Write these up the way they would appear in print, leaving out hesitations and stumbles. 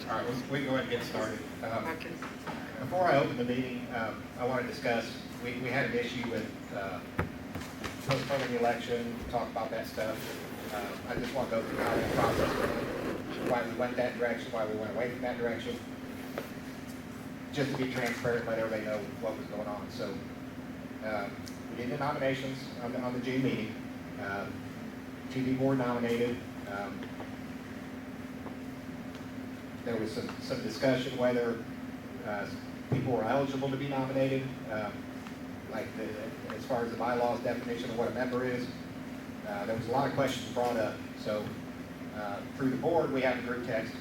All right, we can go ahead and get started. Okay. Before I open the meeting, I want to discuss, we had an issue with postponing the election, talk about that stuff. I just want to go through how that process went, why we went that direction, why we went away from that direction, just to be transparent, let everybody know what was going on. So we did the nominations on the June meeting. 2 people were nominated. There was some discussion whether people were eligible to be nominated, as far as the bylaws definition of what a member is. There was a lot of questions brought up. So through the board, we have a group text.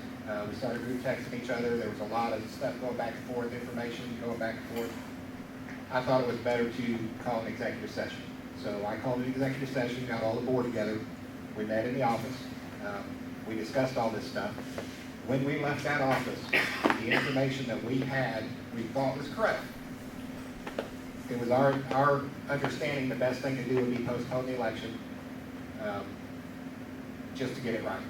We started group texting each other. There was a lot of stuff going back and forth, information going back and forth. I thought it was better to call an executive session. So I called an executive session, got all the board together. We met in the office. We discussed all this stuff. When we left that office, the information that we had, we thought was correct. It was our understanding the best thing to do would be postpone the election, just to get it right.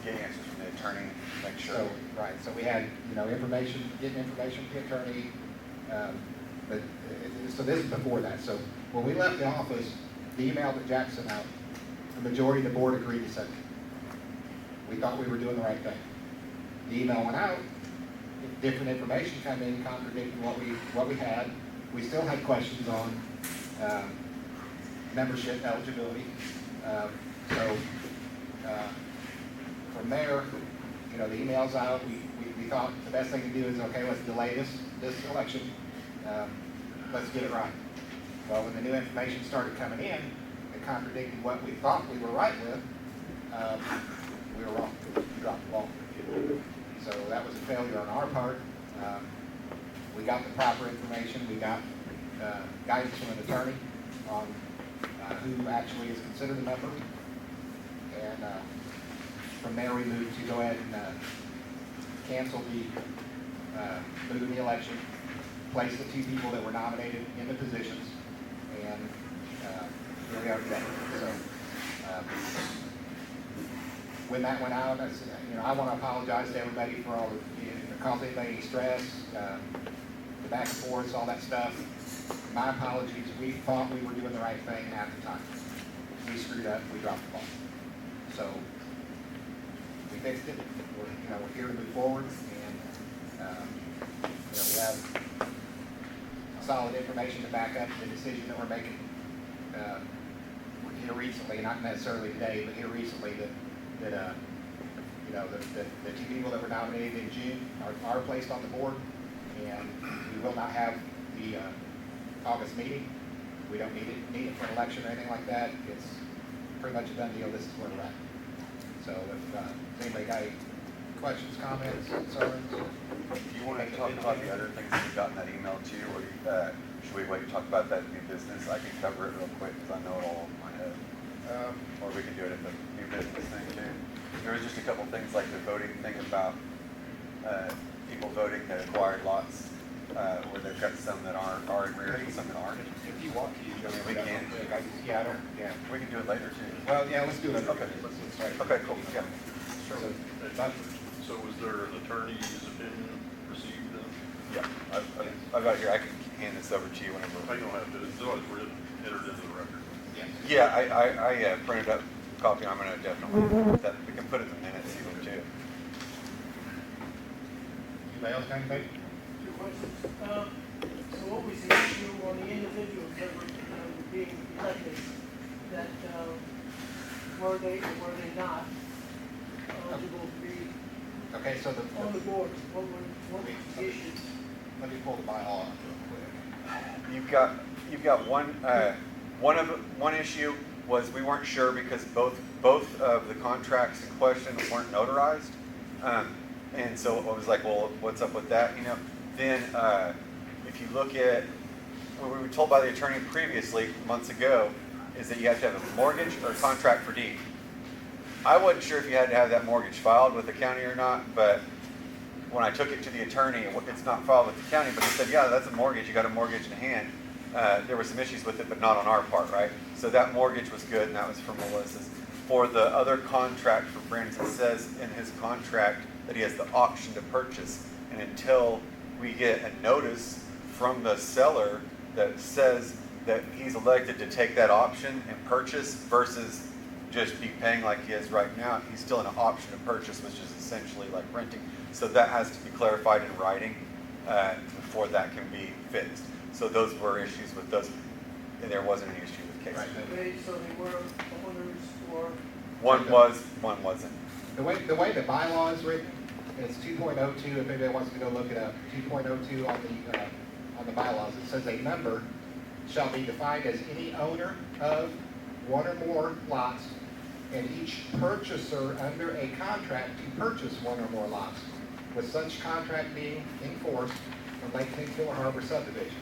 Get answers from the attorney, make sure. So, right, so we had, information, getting information from the attorney, so this is before that. So when we left the office, the email that Jack sent out, the majority of the board agreed to send it. We thought we were doing the right thing. The email went out, different information came in contradicting what we had. We still had questions on membership eligibility. From there, the email's out. We thought the best thing to do is, okay, let's delay this election. Let's get it right. Well, when the new information started coming in and contradicting what we thought we were right with, we were wrong. We dropped the ball. So that was a failure on our part. We got the proper information. We got guidance from an attorney on who actually is considered a member. And from there we moved to go ahead and cancel moving the election, place the 2 people that were nominated in the positions, and here we are today. So when that went out, I want to apologize to everybody for all the caused anybody any stress, the back and forth, all that stuff. My apologies. We thought we were doing the right thing at the time. We screwed up. We dropped the ball. So we fixed it. We're here to move forward, and we have solid information to back up the decision that we're making here recently, not necessarily today, but here recently, that the 2 people that were nominated in June are placed on the board, and we will not have the August meeting. We don't need it for an election or anything like that. It's pretty much a done deal. This is where we're at. So if anybody got any questions, comments, concerns? Do you want to talk about the other things that you got in that email too, or should we wait to talk about that new business? I can cover it real quick because I know it all in my head. Or we can do it at the new business thing too. There was just a couple things like the voting thing about people voting that acquired lots, where they've got some that are in rear and some that aren't. If you want to, we can. We can do it later too. Well, yeah, let's do it. Okay. Okay, cool. Yeah. Sure. So was there an attorney's opinion received then? Yeah, I've got it here. I can hand this over to you whenever. I don't have to, it's always written, entered into the record. Yeah. Yeah, I printed up a copy. I'm going to definitely put that. We can put it in the minutes even too. Anybody else got anything? 2 questions. So what was the issue on the individuals that were being elected, that were they or were they not eligible to be Okay, so on the board? What were the issues? let me pull the bylaw up real quick. You've got one issue was we weren't sure because both of the contracts in question weren't notarized, and so I was like, well, what's up with that? Then if you look at what we were told by the attorney previously months ago, is that you have to have a mortgage or a contract for deed. I wasn't sure if you had to have that mortgage filed with the county or not, but when I took it to the attorney, it's not filed with the county, but he said, yeah, that's a mortgage. You got a mortgage in hand. There were some issues with it, but not on our part, right? So that mortgage was good, and that was for Melissa's. For the other contract for Brandon, it says in his contract that he has the option to purchase. And until we get a notice from the seller that says that he's elected to take that option and purchase versus just be paying like he is right now, he's still in an option to purchase, which is essentially like renting. So that has to be clarified in writing before that can be fixed. So those were issues with those, and there wasn't any issue with cases. Right. Okay, so they were owners for, One was, one wasn't. The way the bylaw is written, it's 2.02, if anybody wants to go look it up, 2.02 on the bylaws, it says a member shall be defined as any owner of one or more lots, and each purchaser under a contract to purchase one or more lots, with such contract being enforced from Lake Kingsville Harbor subdivision.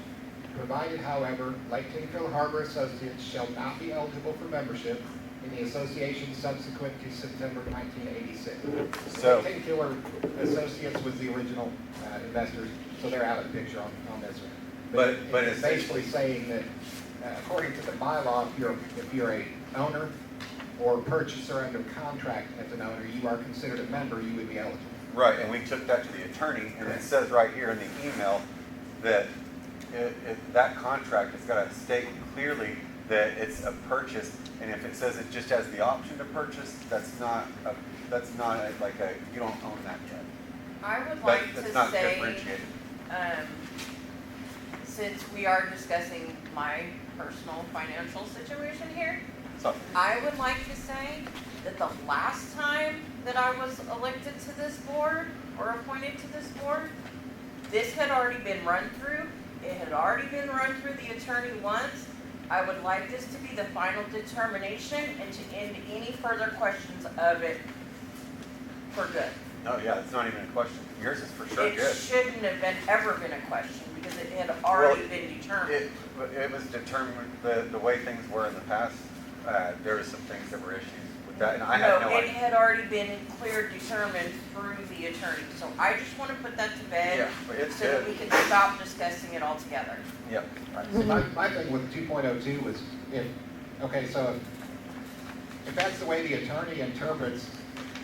Provided, however, Lake Kingsville Harbor Associates shall not be eligible for membership in the association subsequent to September 1986. So- Lake Kingsville Associates was the original investors, so they're out of the picture on this one. But it's basically saying that, according to the bylaw, if you're a owner or purchaser under contract as an owner, you are considered a member, you would be eligible. Right, and we took that to the attorney, and it says right here in the email that that contract has got to state clearly that it's a purchase, and if it says it just has the option to purchase, that's not like a, you don't own that yet. I would like That's to not say, differentiated. since we are discussing my personal financial situation here, So, I would like to say that the last time that I was elected to this board or appointed to this board, this had already been run through. It had already been run through the attorney once. I would like this to be the final determination and to end any further questions of it for good. no, yeah, it's not even a question. Yours is for sure It good. shouldn't have ever been a question because it had already been determined. It was determined, the way things were in the past, there were some things that were issues with that, and I had no No, it idea. had already been clear, determined through the attorney. So I just want to put that to bed Yeah, but it's so that good. we can stop discussing it altogether. Yeah. See, my thing with 2.02 was so if that's the way the attorney interprets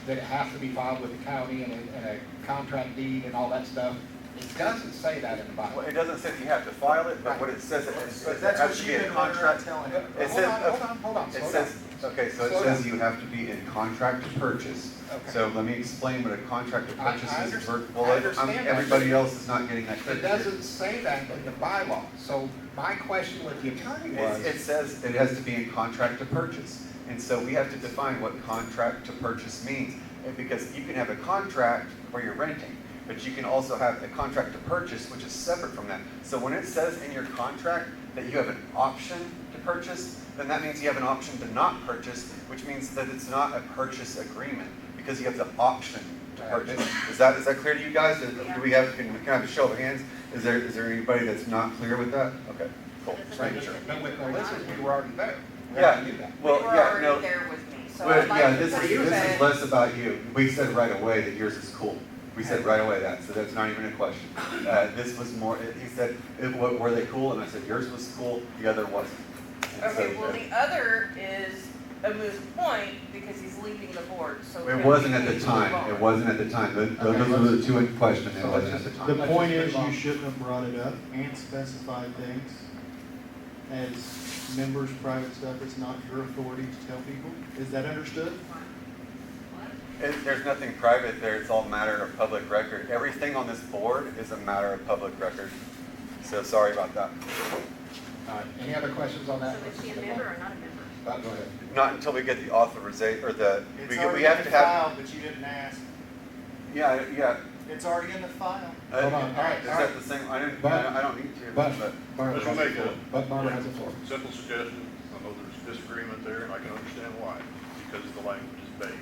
that it has to be filed with the county and a contract deed and all that stuff, it doesn't say that in the Well, Bible. it doesn't say you have to file it, but what it says, it But says it that's has what to you've be a been running around contract. telling It everybody. says, Hold on, it slow says, down. okay, so it Slow says down. you have to be in contract to purchase. Okay. So let me explain what a contract to I purchase is. understand- Well, I understand that. everybody else is not getting that It clear. doesn't say that in the bylaw. So my question with the attorney was, It says it has to be in contract to purchase. And so we have to define what contract to purchase means. And because you can have a contract where you're renting, but you can also have a contract to purchase, which is separate from that. So when it says in your contract that you have an option to purchase, then that means you have an option to not purchase, which means that it's not a purchase agreement because you have the option to purchase. Is that clear to you guys? Do we have, can we have a show of hands? Is there anybody that's not clear with that? Okay, cool. right, but with Melissa, we were already there. We Yeah, already knew that. You well, were yeah, already no. there with me, so Well, I'd like yeah, to this put is to bed. less about you. We said right away that yours is cool. We said right away that, so that's not even a question. This was more, he said, were they cool? And I said, yours was cool, the other wasn't. And so, Okay, well, the other is a moot point because he's leaving the board, so. It wasn't at the we need to time, move it on. wasn't at the time. Those Okay, were the two in question, it so wasn't let's at the just- time. The Let's point just is, move on. you shouldn't have brought it up and specified things as members' private stuff. It's not your authority to tell people. Is that understood? There's nothing private there, it's all matter of public record. Everything on this board is a matter of public record. So sorry about that. Any other questions on that? So is she a member or not a member? Go ahead. Not until we get the authorization, or the, It's we already have in to the have, file, but you didn't ask. yeah. It's already in the file. Hold on, all right, Is all that right. the same, I But- don't need to, But but. Barbara Let's has the make floor. a- But Barbara has the floor. Simple suggestion, I know there's disagreement there, and I can understand why, because the language is vague.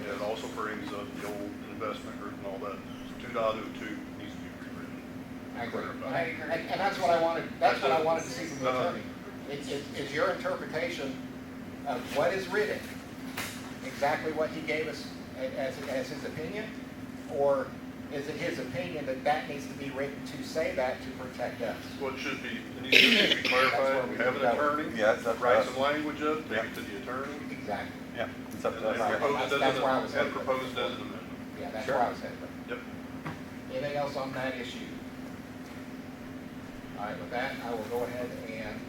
And it also brings up the old investment group and all that. 2.02 needs to be rewritten. I agree. Clarified. And that's what I wanted to see from the Uh-huh. attorney. It's your interpretation of what is written, exactly what he gave us as his opinion? Or is it his opinion that that needs to be written to say that to protect us? What should be, it needs to be clarified, have an attorney, Yeah, it's up to write us. some language up, take it to the attorney, Exactly. Yeah, it's up to and us. Right. yeah. propose it That's where I was as an headed. amendment. Yeah, that's Sure. why I said, but Yep. anything else on that issue? All right, with that, I will go ahead and,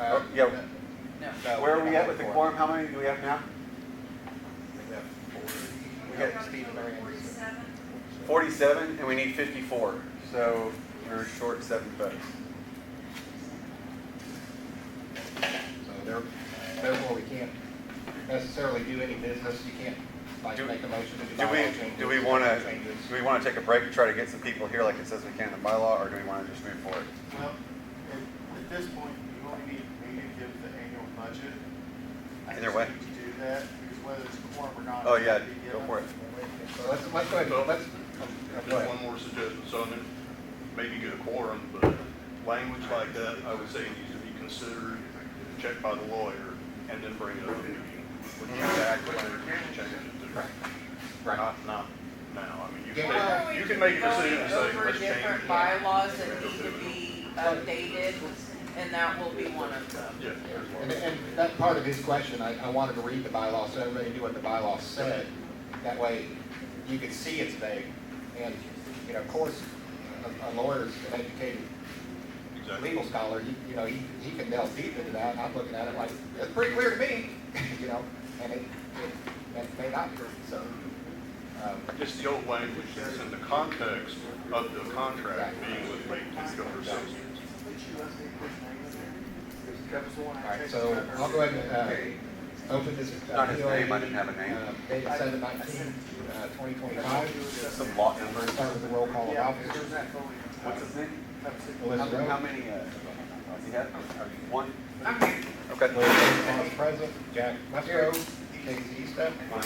Oh, yeah. No. Where are we at with the quorum? How many do we have now? we got Steve and Mary Ann. 47, and we need 54. So we're short 7 votes. So therefore, we can't necessarily do any business. You can't, like, Do- make a motion to do Do bylaw we, changes. do we want to, changes. do we want to take a break and try to get some people here like it says we can in the bylaw, or do we want to just move forward? Well, at this point, you only need me to give the annual budget. I Either just way. need to do that, because whether it's a quorum or not. Oh, it's yeah, gonna be go given. for it. So let's go ahead, let's, Just go ahead. one more suggestion, so then maybe get a quorum, but language like that, I would say needs to be considered, checked by the lawyer, and then bring it up at a meeting. With the exact language changes to, Right. not now. I mean, you Yeah. can make a decision and say, Going over let's change different it. bylaws that need to be updated, and that will be one of them. Yeah. And that part of his question, I wanted to read the bylaw so everybody knew what the bylaw said. That way, you could see it's vague. And, you know, of course, a lawyer's an educated Exactly. legal scholar, he can delve deep into that. And I'm looking at it like, it's pretty clear to me, and it may not be. So, It's the old language that's in the context of the contract being with Maintenance Governor Associates. all right, so I'll go ahead and open this. Not his POA, name, I didn't have a name. Dated 7/19/2025. Some lot We're going numbers. to start with the roll call of officers. What's his name? Melissa How Rowe. many, does he have? One? I'm here. Okay. Vice President, Jack Musgrove, Casey Eastup, and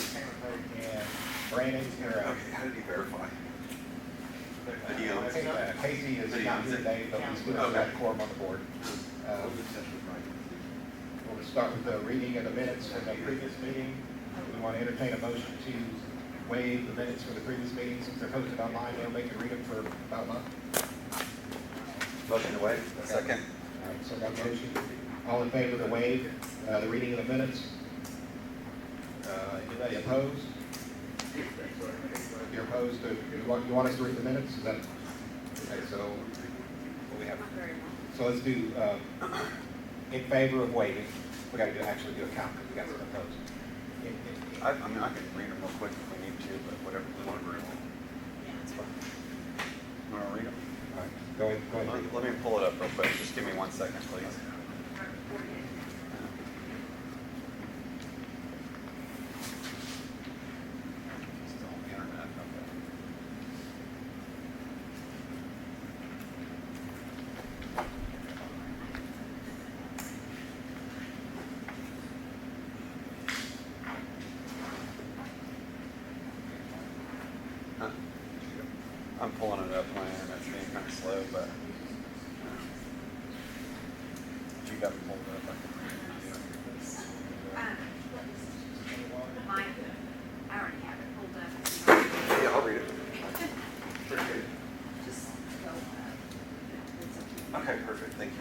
Brandon Hero. Okay, how did he verify? That he owns it? Casey is not here today, but we still have a quorum on the board. We'll start with the reading of the minutes from the previous meeting. We want to entertain a motion to waive the minutes for the previous meeting. Since they're posted online, they can read them for about a month. Motion to waive. Second. All right, so that motion, all in favor to waive the reading of the minutes? Anybody opposed? If you're opposed, you want us to read the minutes? Is that, okay, so what we have? So let's do, in favor of waiving, we gotta actually do a count, because we got some opposed. I mean, I can read them real quick if we need to, but whatever we want to read. It's fine. You want to read them? All right, go ahead. Let me pull it up real quick. Just give me 1 second, please. Still on the internet. Okay. Huh? I'm pulling it up. My internet's being kind of slow, but if you got it pulled up, I can read it. Mine, I already have it pulled up. Yeah, I'll read it. Just go, Okay, perfect. Thank you.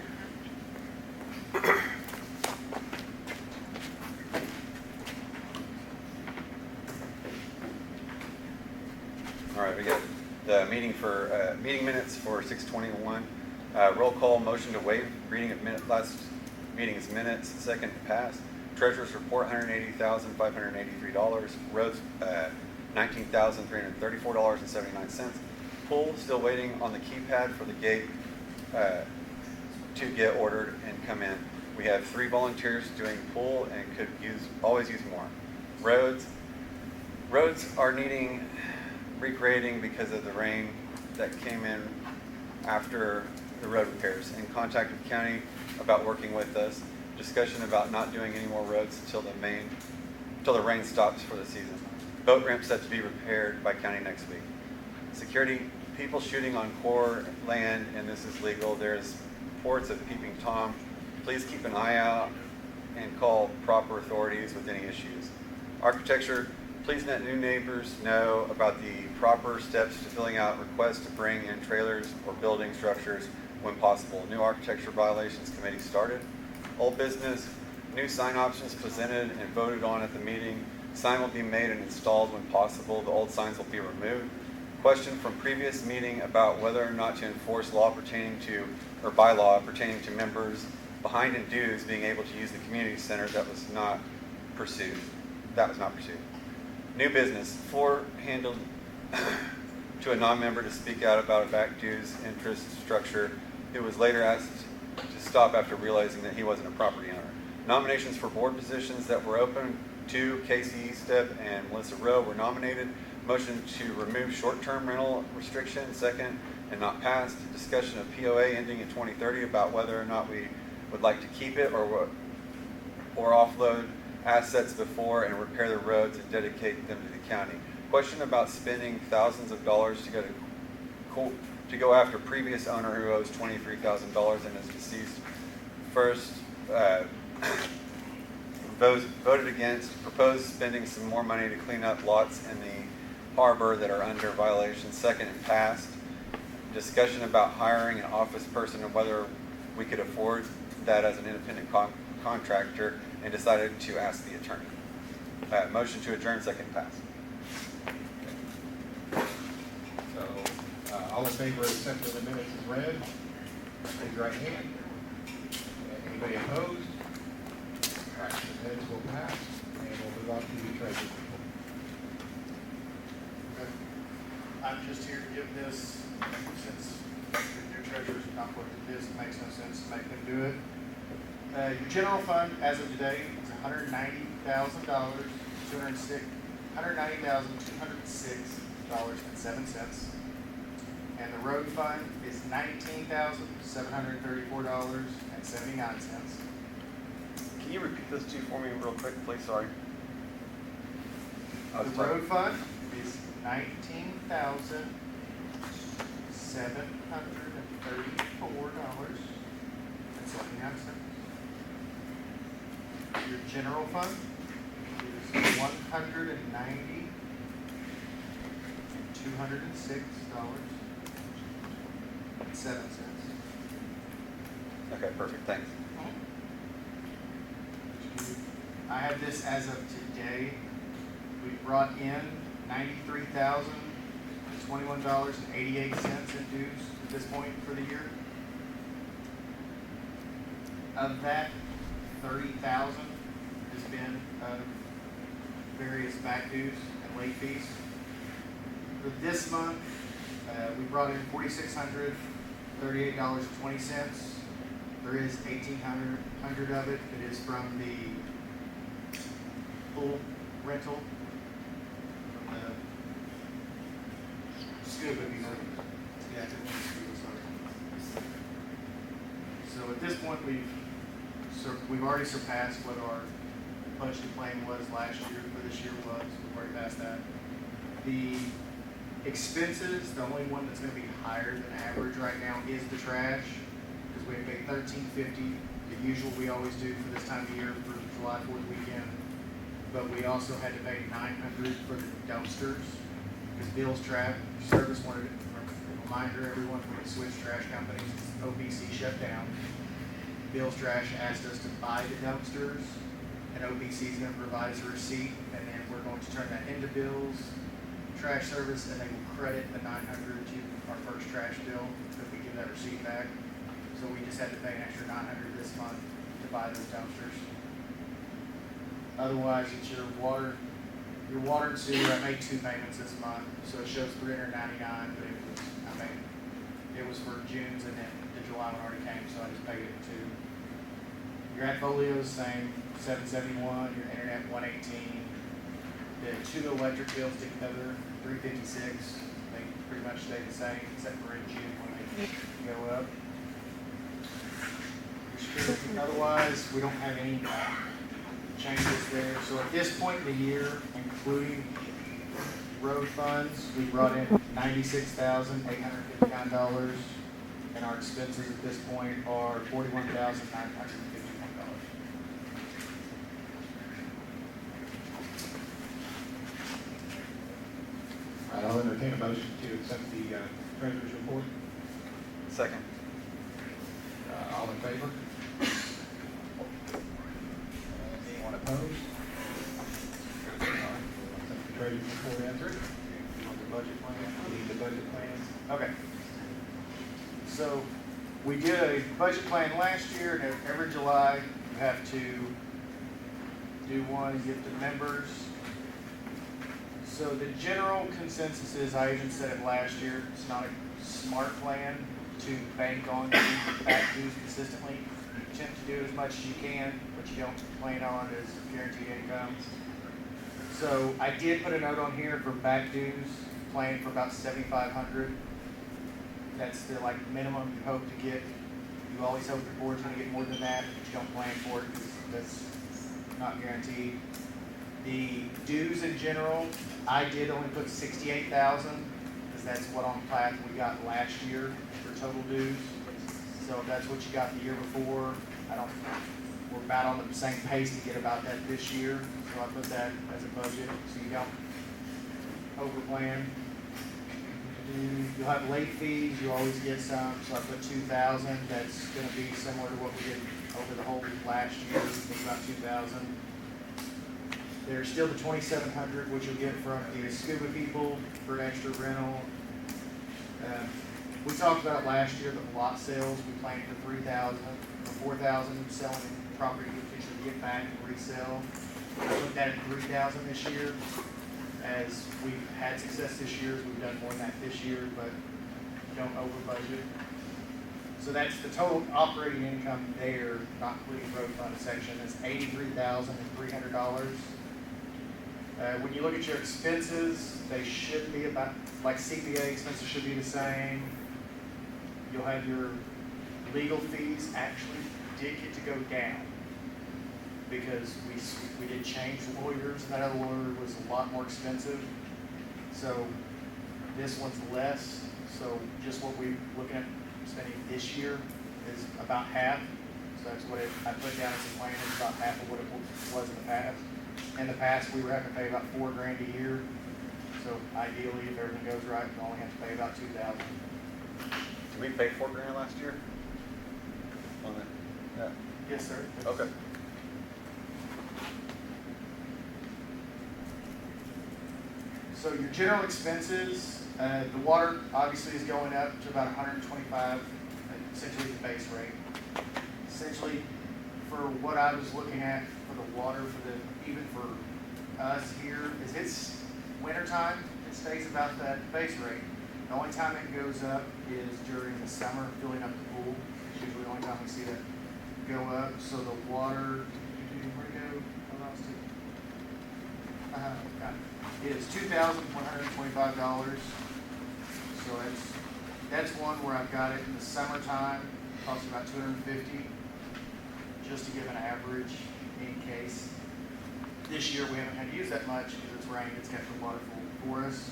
All right, we got the meeting for meeting minutes for 6/21. Roll call motion to waive reading of last meeting's minutes. Second passed. Treasurer's report $180,583. Roads $19,334.79. Pool still waiting on the keypad for the gate to get ordered and come in. We have 3 volunteers doing pool and could always use more. Roads are needing regrading because of the rain that came in after the road repairs. In contact with the county about working with us. Discussion about not doing any more roads until the rain stops for the season. Boat ramp set to be repaired by county next week. Security, people shooting on core land, and this is legal. There's reports of peeping Tom. Please keep an eye out and call proper authorities with any issues. Architecture, please let new neighbors know about the proper steps to filling out requests to bring in trailers or building structures when possible. New architecture violations committee started. Old business, new sign options presented and voted on at the meeting. Sign will be made and installed when possible. The old signs will be removed. Question from previous meeting about whether or not to enforce law pertaining to, or bylaw pertaining to members behind in dues being able to use the community center. That was not pursued. New business, floor handled to a non-member to speak out about a back dues interest structure who was later asked to stop after realizing that he wasn't a property owner. Nominations for board positions that were open to Casey Eastep and Melissa Rowe were nominated. Motion to remove short-term rental restriction, second, and not passed. Discussion of POA ending in 2030 about whether or not we would like to keep it or offload assets before and repair the roads and dedicate them to the county. Question about spending thousands of dollars to go after previous owner who owes $23,000 and is deceased. First, voted against. Proposed spending some more money to clean up lots in the harbor that are under violation. Second, and passed. Discussion about hiring an office person and whether we could afford that as an independent contractor, and decided to ask the attorney. Motion to adjourn, second, pass. So, all in favor of accepting the minutes as read, raise your right hand. Anybody opposed? All right, the minutes will pass, and we'll move on to the treasury report. I'm just here to give this, since the new treasurer's not looked at this, it makes no sense to make them do it. Your general fund, as of today, is $190,206, $190,206.07. And the road fund is $19,734.79. Can you repeat those two for me real quick, please? Sorry. The road fund is $19,734.79. Your general fund is $190,206.07. Okay, perfect. Thanks. I have this as of today. We brought in $93,021.88 in dues at this point for the year. Of that, $30,000 has been various back dues and late fees. For this month, we brought in $4,638.20. There is $1,800 of it that is from the pool rental, from the scuba, yeah, so at this point, we've already surpassed what our budgeted plan was last year, for this year was, we've already passed that. The expenses, the only one that's gonna be higher than average right now is the trash, because we paid $13.50, the usual we always do for this time of year for July 4th weekend. But we also had to pay $900 for the dumpsters, because Bill's Trash Service wanted, reminder everyone, when we switched trash companies, OBC shut down. Bill's Trash asked us to buy the dumpsters, and OBC is gonna provide us a receipt, and then we're going to turn that into Bill's Trash Service, and they will credit the $900 to our first trash bill if we give that receipt back. So we just had to pay an extra $900 this month to buy those dumpsters. Otherwise, it's your water and sewer. I made 2 payments this month, so it shows $399, but it was for June's, and then the July one already came, so I just paid it in 2. Your ad folio's same, $771. Your internet, $118. The 2 electric bills together, $356. They pretty much stay the same, except for in June when they go up. Otherwise, we don't have any changes there. So at this point in the year, including road funds, we brought in $96,859, and our expenses at this point are $41,951. All right, I'll entertain a motion to accept the treasurer's report. Second. All in favor? Anyone opposed? All you can pull that through. You want the budget plan? We need the budget plans. Okay. So, we did a budget plan last year, and every July, you have to do one and give to members. So the general consensus is, I even said it last year, it's not a smart plan to bank on back dues consistently. You attempt to do as much as you can, but you don't plan on as guaranteed income. So I did put a note on here for back dues, plan for about 7,500. That's the like minimum you hope to get. You always hope your board's gonna get more than that, but you don't plan for it because that's not guaranteed. The dues in general, I did only put 68,000 because that's what on path we got last year for total dues. So if that's what you got the year before, we're about on the same pace to get about that this year. So I put that as a budget so you don't overplan. You'll have late fees, you always get some, so I put 2,000. That's gonna be similar to what we did over the whole last year, it's about 2,000. There's still the 2,700, which you'll get from the scuba people for extra rental. We talked about last year, the lot sales, we planned for 3,000, or 4,000, selling property we potentially get back and resell. I put that at 3,000 this year. As we've had success this year, we've done more than that this year, but don't over budget. So that's the total operating income there, not including road fund section, is $83,300. When you look at your expenses, they should be about, like CPA expenses should be the same. You'll have your legal fees actually did get to go down because we did change lawyers, and that other lawyer was a lot more expensive. So this one's less. So just what we're looking at spending this year is about half. So that's what I put down as a plan, is about half of what it was in the past. In the past, we were having to pay about $4,000 a year. So ideally, if everything goes right, we only have to pay about $2,000. Did we pay $4,000 last year? On it? Yeah. Yes, sir. Okay. So your general expenses, the water obviously is going up to about 125, essentially the base rate. Essentially, for what I was looking at for the water, even for us here, is it's wintertime, it stays about that base rate. The only time it goes up is during the summer, filling up the pool. It's usually the only time we see that go up. So the water, where'd it go? I lost it. Got it. Is $2,125. So that's one where I've got it in the summertime, costs about $250, just to give an average in case. This year we haven't had to use that much because it's rained, it's kept the water full for us.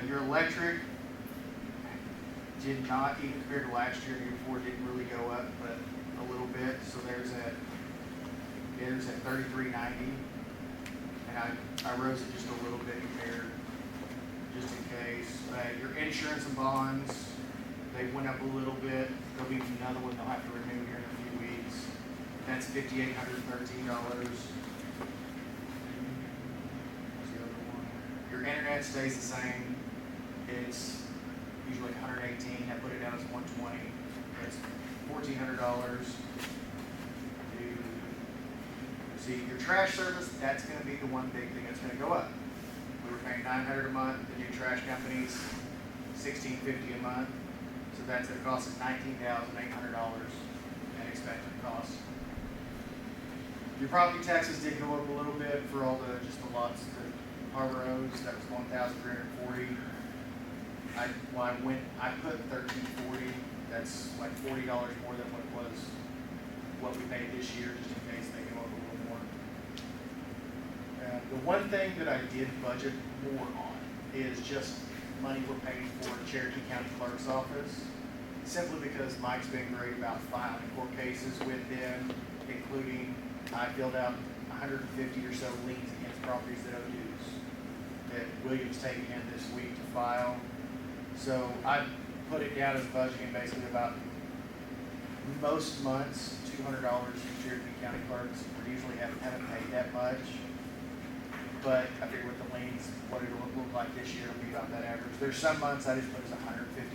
Your electric did not, even compared to last year, the year before, didn't really go up, but a little bit. So there's at $33.90, and I rose it just a little bit compared, just in case. Your insurance and bonds, they went up a little bit. There'll be another one they'll have to renew here in a few weeks. That's $5,813. Your internet stays the same. It's usually $118. I put it down as $120. That's $1,400. See, your trash service, that's going to be the one big thing that's going to go up. We were paying $900 a month. The new trash companies, $1,650 a month. So that's a cost of $19,800 in expected cost. Your property taxes did go up a little bit for all just the lots that Harbor owes. That was $1,340. I put $1,340. That's like $40 more than what we paid this year, just in case they go up a little more. The one thing that I did budget more on is just money we're paying for Cherokee County Clerk's Office, simply because Mike's been great about filing court cases with them, including I filled out 150 or so liens against properties that owe dues that William's taking in this week to file. So I put it down as budgeting basically about most months, $200 from Cherokee County clerks. We usually haven't paid that much. but I figured with the lanes, what it'll look like this year will be about that average. There's some months I just put as $150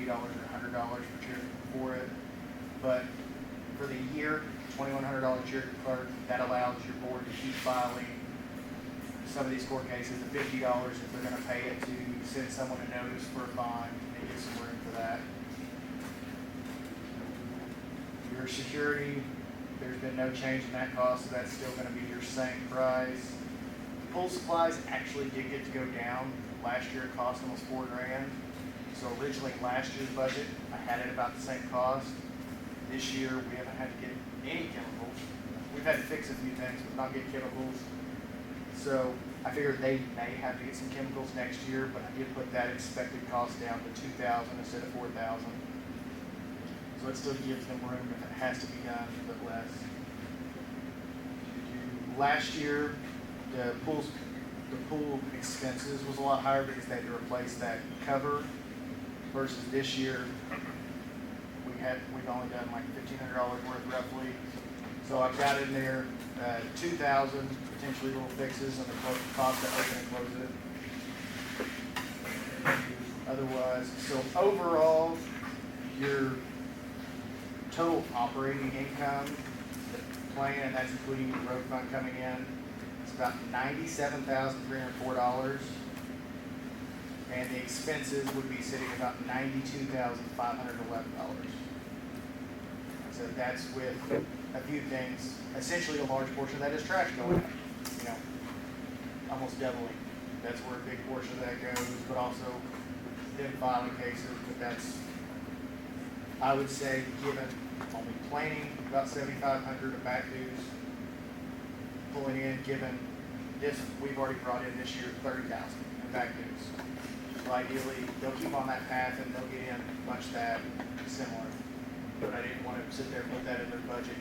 or $100 per charity for it, but for the year, $2,100 charity clerk, that allows your board to keep filing some of these court cases at $50 if they're gonna pay it, to send someone a notice for a fine and get some room for that. Your security, there's been no change in that cost, so that's still gonna be your same price. Pool supplies actually did get to go down. Last year it cost almost $4,000. So originally last year's budget, I had it about the same cost. This year, we haven't had to get any chemicals. We've had to fix a few things, but not get chemicals. So I figured they may have to get some chemicals next year, but I did put that expected cost down to $2,000 instead of $4,000. So it still gives them room if it has to be done, but less. Last year, the pool expenses was a lot higher because they had to replace that cover, versus this year, we've only done like $1,500 worth roughly. So I've got in there, 2,000 potentially little fixes and the cost to open and close it. Otherwise, so overall, your total operating income, the plan, and that's including the road fund coming in, it's about $97,304. And the expenses would be sitting about $92,511. So that's with a few things. Essentially, a large portion of that is trash going up, almost doubling. That's where a big portion of that goes, but also them filing cases, but that's, I would say, given only planning, about $7,500 of back dues, pulling in, given this, we've already brought in this year $30,000 in back dues. So ideally, they'll keep on that path and they'll get in much that similar. But I didn't want to sit there and put that in their budget,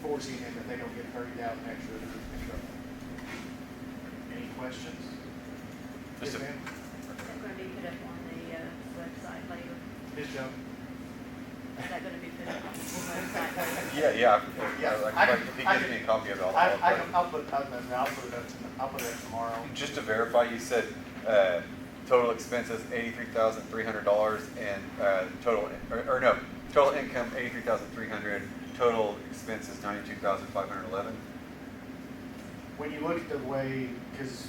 forcing them that they don't get $30,000 extra. Any questions? Just Yes, a- ma'am? Is that gonna be put up on the website later? Yes, Joe? Is that gonna be put up on the website later? Yeah, Yeah, if he gives me a copy of it, I'll put it up tomorrow. Just to verify, you said, total expenses $83,300 and, total income $83,300, total expenses $92,511. When you look at the way, because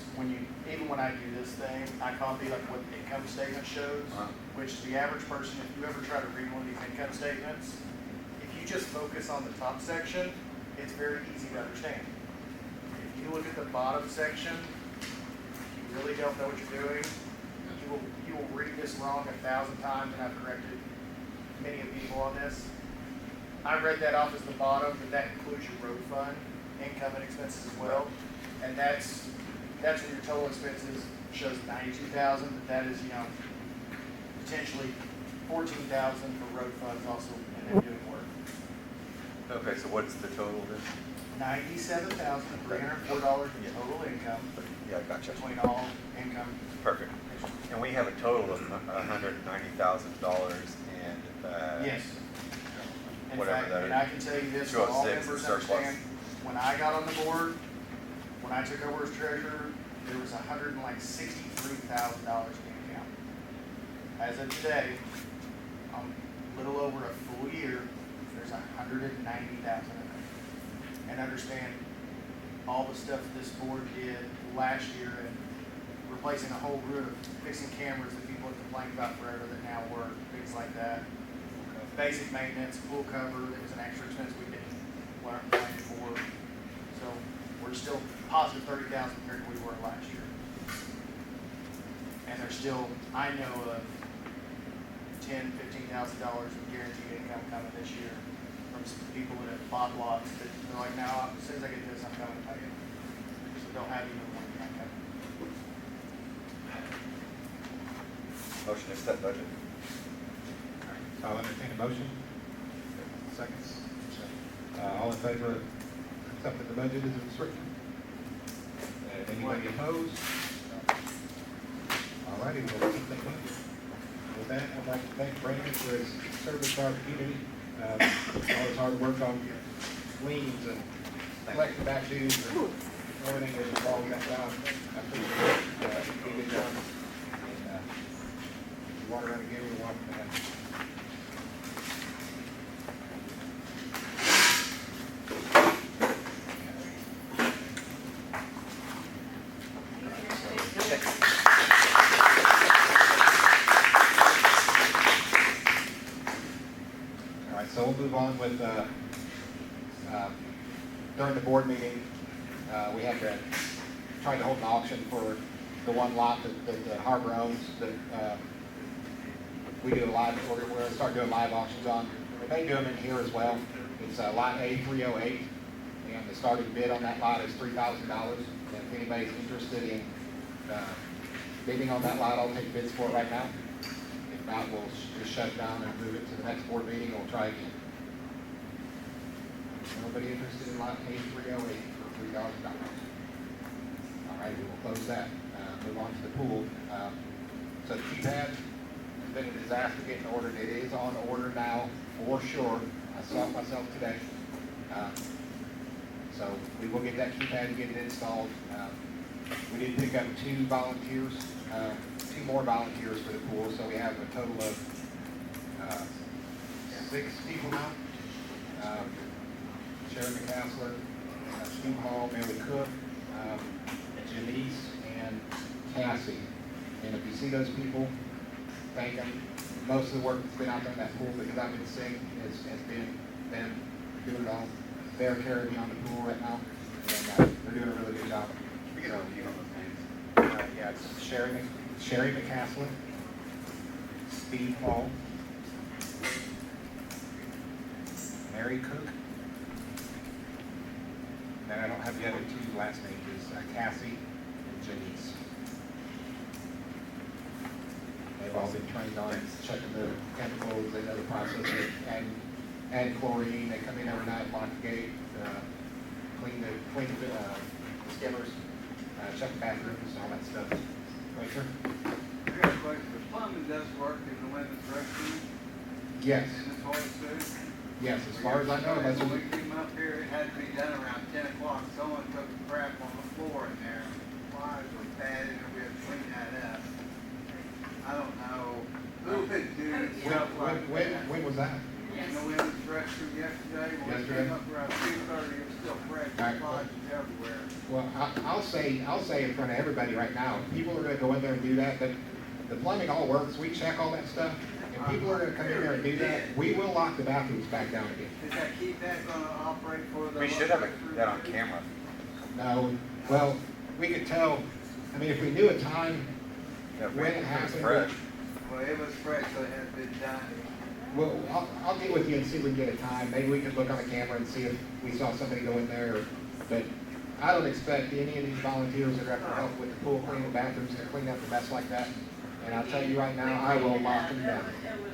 even when I do this thing, I copy like what the income statement shows, which the average person, if you ever try to read one of these income statements, if you just focus on the top section, it's very easy to understand. If you look at the bottom section, you really don't know what you're doing. You will read this wrong 1,000 times, and I've corrected many of people on this. I read that off as the bottom, but that includes your road fund, income and expenses as well. And that's where your total expenses shows 92,000, but that is, potentially 14,000 for road funds also and then doing work. Okay, so what's the total then? $97,304 in total income Yeah, gotcha. between all income. Perfect. And we have a total of $190,000 and, Yes. In whatever fact, that and is. I can tell you this, so all 206 members surplus. understand, when I got on the board, when I took over as treasurer, there was $163,000 in the account. As of today, a little over a full year, there's $190,000 in there. And understand all the stuff this board did last year and replacing a whole room, fixing cameras that people have complained about forever that now work, things like that. Basic maintenance, pool cover, it was an extra expense we didn't plan for. So we're still positive 30,000 compared to we were last year. And there's still, I know of $10,000, $15,000 of guaranteed income coming this year from some people that have bought lots that they're like, now, as soon as I get this, I'm coming to pay it. So don't have even one coming. motion to accept budget. I'll entertain a motion. Seconds. All in favor of accepting the budget as it's written? Anybody opposed? All righty, we'll keep that budget. With that, I'd like to thank Brandon for his service to our community, all his hard work on liens and collecting back dues and everything that's involved in that job. I appreciate it. one with, during the board meeting, we had to, try to hold an auction for the one lot that the harbor owns, that, we do a live, we're gonna start doing live auctions on. We may do them in here as well. It's lot A308, and the starting bid on that lot is $3,000. And if anybody's interested in bidding on that lot, I'll take bids for it right now. If not, we'll just shut it down and move it to the next board meeting, and we'll try again. Nobody interested in lot A308 for $3,000? All right, we will close that. Move on to the pool. So the keypad, been a disaster getting ordered. It is on order now, for sure. I saw it myself today. So we will get that keypad and get it installed. We did pick up two more volunteers for the pool, so we have a total of 6 people now. Sharon McCaslin, Steve Hall, Mary Cook, Janice, and Cassie. And if you see those people, thank them. Most of the work that's been out there in that pool, because I've been sick, has been them doing it all. They're carrying me on the pool right now, and they're doing a really good job. Yeah, it's Sherry McCaslin, Steve Hall, Mary Cook, and then I don't have the other two last names, Cassie and Janice. They've all been trained on checking the chemicals, they know the process, and chlorine. They come in every night, lock the gate, clean the skimmers, check the bathrooms, all that stuff. Right, sir? I got a question. The plumbing does work in the women's restroom? Yes, In the toilet too? yes, as far as I know, that's When what we came up here, it had to be done around 10 o'clock. Someone took a crap on the floor in there. Flies were padded and we had to clean that up. I don't know who would do stuff like that. when was that? In the women's restroom yesterday, when we Yesterday? came up around 2:30, it was still fresh. All right. Flies was everywhere. Well, I'll say in front of everybody right now, people are gonna go in there and do that, but the plumbing all works, we check all that stuff, and people are gonna come in there and do that, we will lock the bathrooms back down again. Is that keypad gonna operate for the? We should have that on camera. No, well, we could tell, I mean, if we knew a time Yeah, when it it's happened. fresh. Well, it was fresh, so it had been done. Well, I'll get with you and see if we can get a time, maybe we could look on the camera and see if we saw somebody go in there, but I don't expect any of these volunteers that are after help with the pool cleaning bathrooms to clean up a mess like that. And I'll tell you right now, I will lock them down.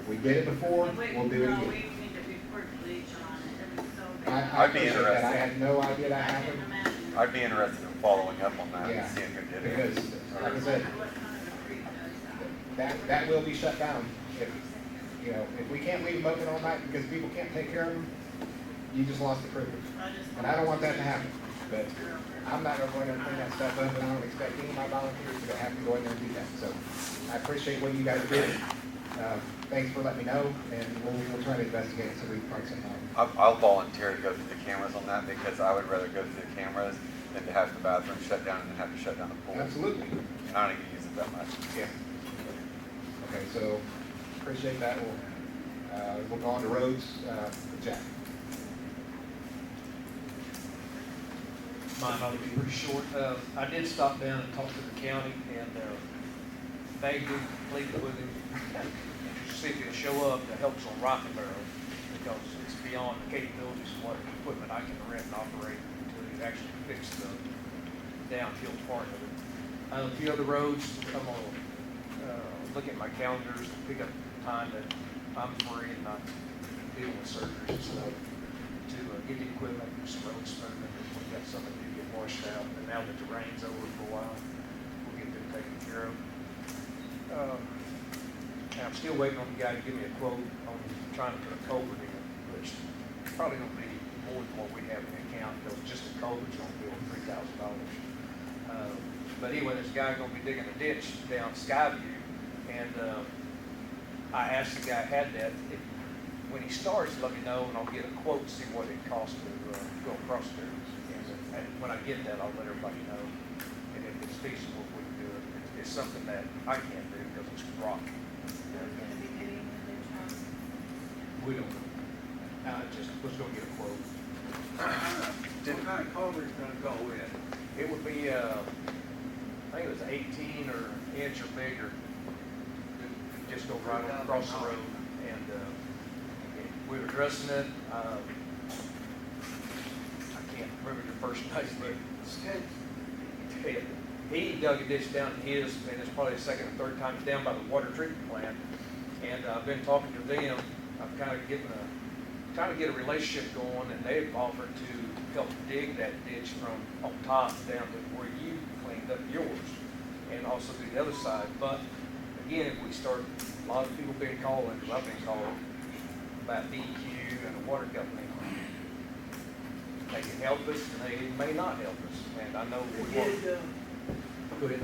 We did it before, we'll do it No, again. we need to report bleach on it, it was so bad. I I'd be appreciate that. I interested. had no idea that I can happened, imagine. I'd be interested in following up on that Yeah, and seeing who did it. because, like I said, What kind of a freak does that? that will be shut down. If we can't leave them open all night because people can't take care of them, you just lost the privilege. And I don't want that to happen, but I'm not gonna go in there and clean that stuff up, and I don't expect any of my volunteers to have to go in there and do that. So I appreciate what you guys did. Thanks for letting me know, and we'll try to investigate it so we can find something out. I'll volunteer to go through the cameras on that because I would rather go through the cameras than to have the bathroom shut down and then have to shut down the pool. Absolutely. And I don't even use it that much. Yeah. Okay, so appreciate that. We'll go on to roads, with Jack. Mine ought to be pretty short. I did stop down and talk to the county and begged him, pleaded with him, to see if he'll show up to help us on Rotten Barrel, because it's beyond the capabilities of what equipment I can rent and operate to actually fix the downhill part of it. A few other roads, I'm gonna look at my calendars and pick up time that I'm free and not dealing with surgeries and stuff, to get the equipment, do some road smoothness. We've got some that do get washed out, and now that the rain's over for a while, we'll get them taken care of. And I'm still waiting on the guy to give me a quote on trying to put a culvert in, which is probably gonna be more than what we have in the account, because just the culvert's gonna be over $3,000. But anyway, there's a guy gonna be digging a ditch down Skyview, and I asked the guy who had that, when he starts, let me know, and I'll get a quote, see what it costs to go across there. And when I get that, I'll let everybody know. And if it's feasible, we can do it. It's something that I can't do because it's rock. There's gonna be getting the ditch house. We don't know. I just was gonna get a quote. What kind of culvert's gonna go in? It would be, I think it was 18 or inch or bigger. It'd just go right across the road, and we were addressing it. I can't remember your first name, but Ted. He dug a ditch down in his, and it's probably the second or third time it's down by the water treatment plant. And I've been talking to them. I'm trying to get a relationship going, and they've offered to help dig that ditch from on top down to where you cleaned up yours, and also do the other side. But again, if we start, a lot of people been calling, because I've been calling about DEQ and the water company. They can help us, and they may not help us. And I know we We want. did, Go ahead.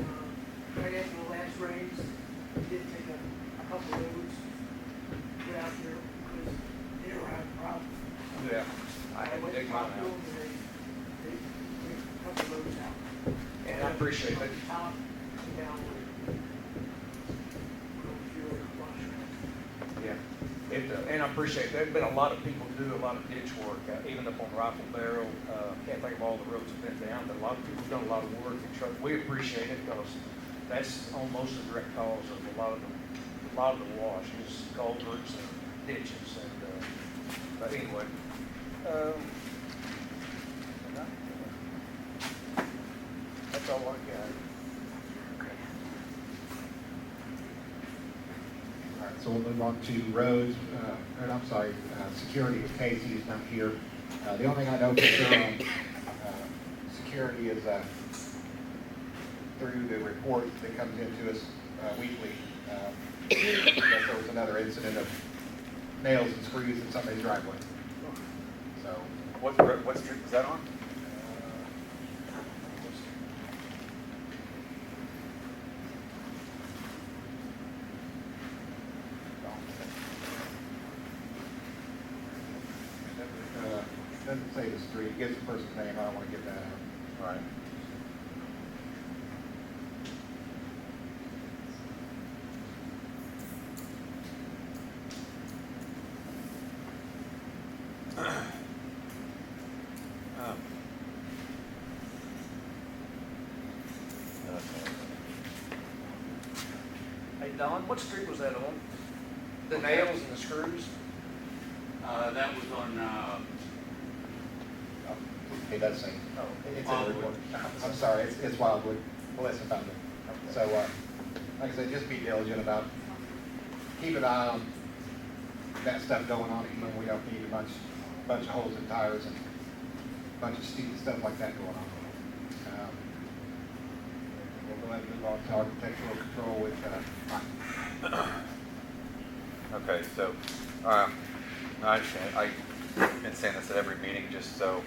right after the last rains, we did take a couple of roads, put out there, because they were having problems. Yeah, I had to dig mine out. They took a couple of roads out. And I appreciate From it. the top and down where, going through it, wash around. Yeah, and I appreciate, there's been a lot of people do a lot of ditch work, even up on Rifle Barrel. Can't think of all the roads that have been down, but a lot of people have done a lot of work and trust. We appreciate it, because that's almost a direct cause of a lot of the wash is culverts and ditches. And but anyway, that's all I got. All right, so we'll move on to roads, and I'm sorry, security with Casey is not here. The only thing I know for sure on security is through the report that comes into us weekly. I guess there was another incident of nails and screws in somebody's driveway. So, What street was that on? doesn't say the street, gives the person's name, I don't want to give that out. Right. Hey, Don, what street was that on? The nails and the screws? That was on, It does say, Oh, it's in the report. I'm sorry, it's Wildwood, Melissa found it. So, like I said, just be diligent about, keep an eye on that stuff going on, even we don't need a bunch of holes in tires and a bunch of stupid stuff like that going on. We'll go ahead and move on to architectural control with, Mike. Okay, so, I understand, I've been saying this at every meeting just so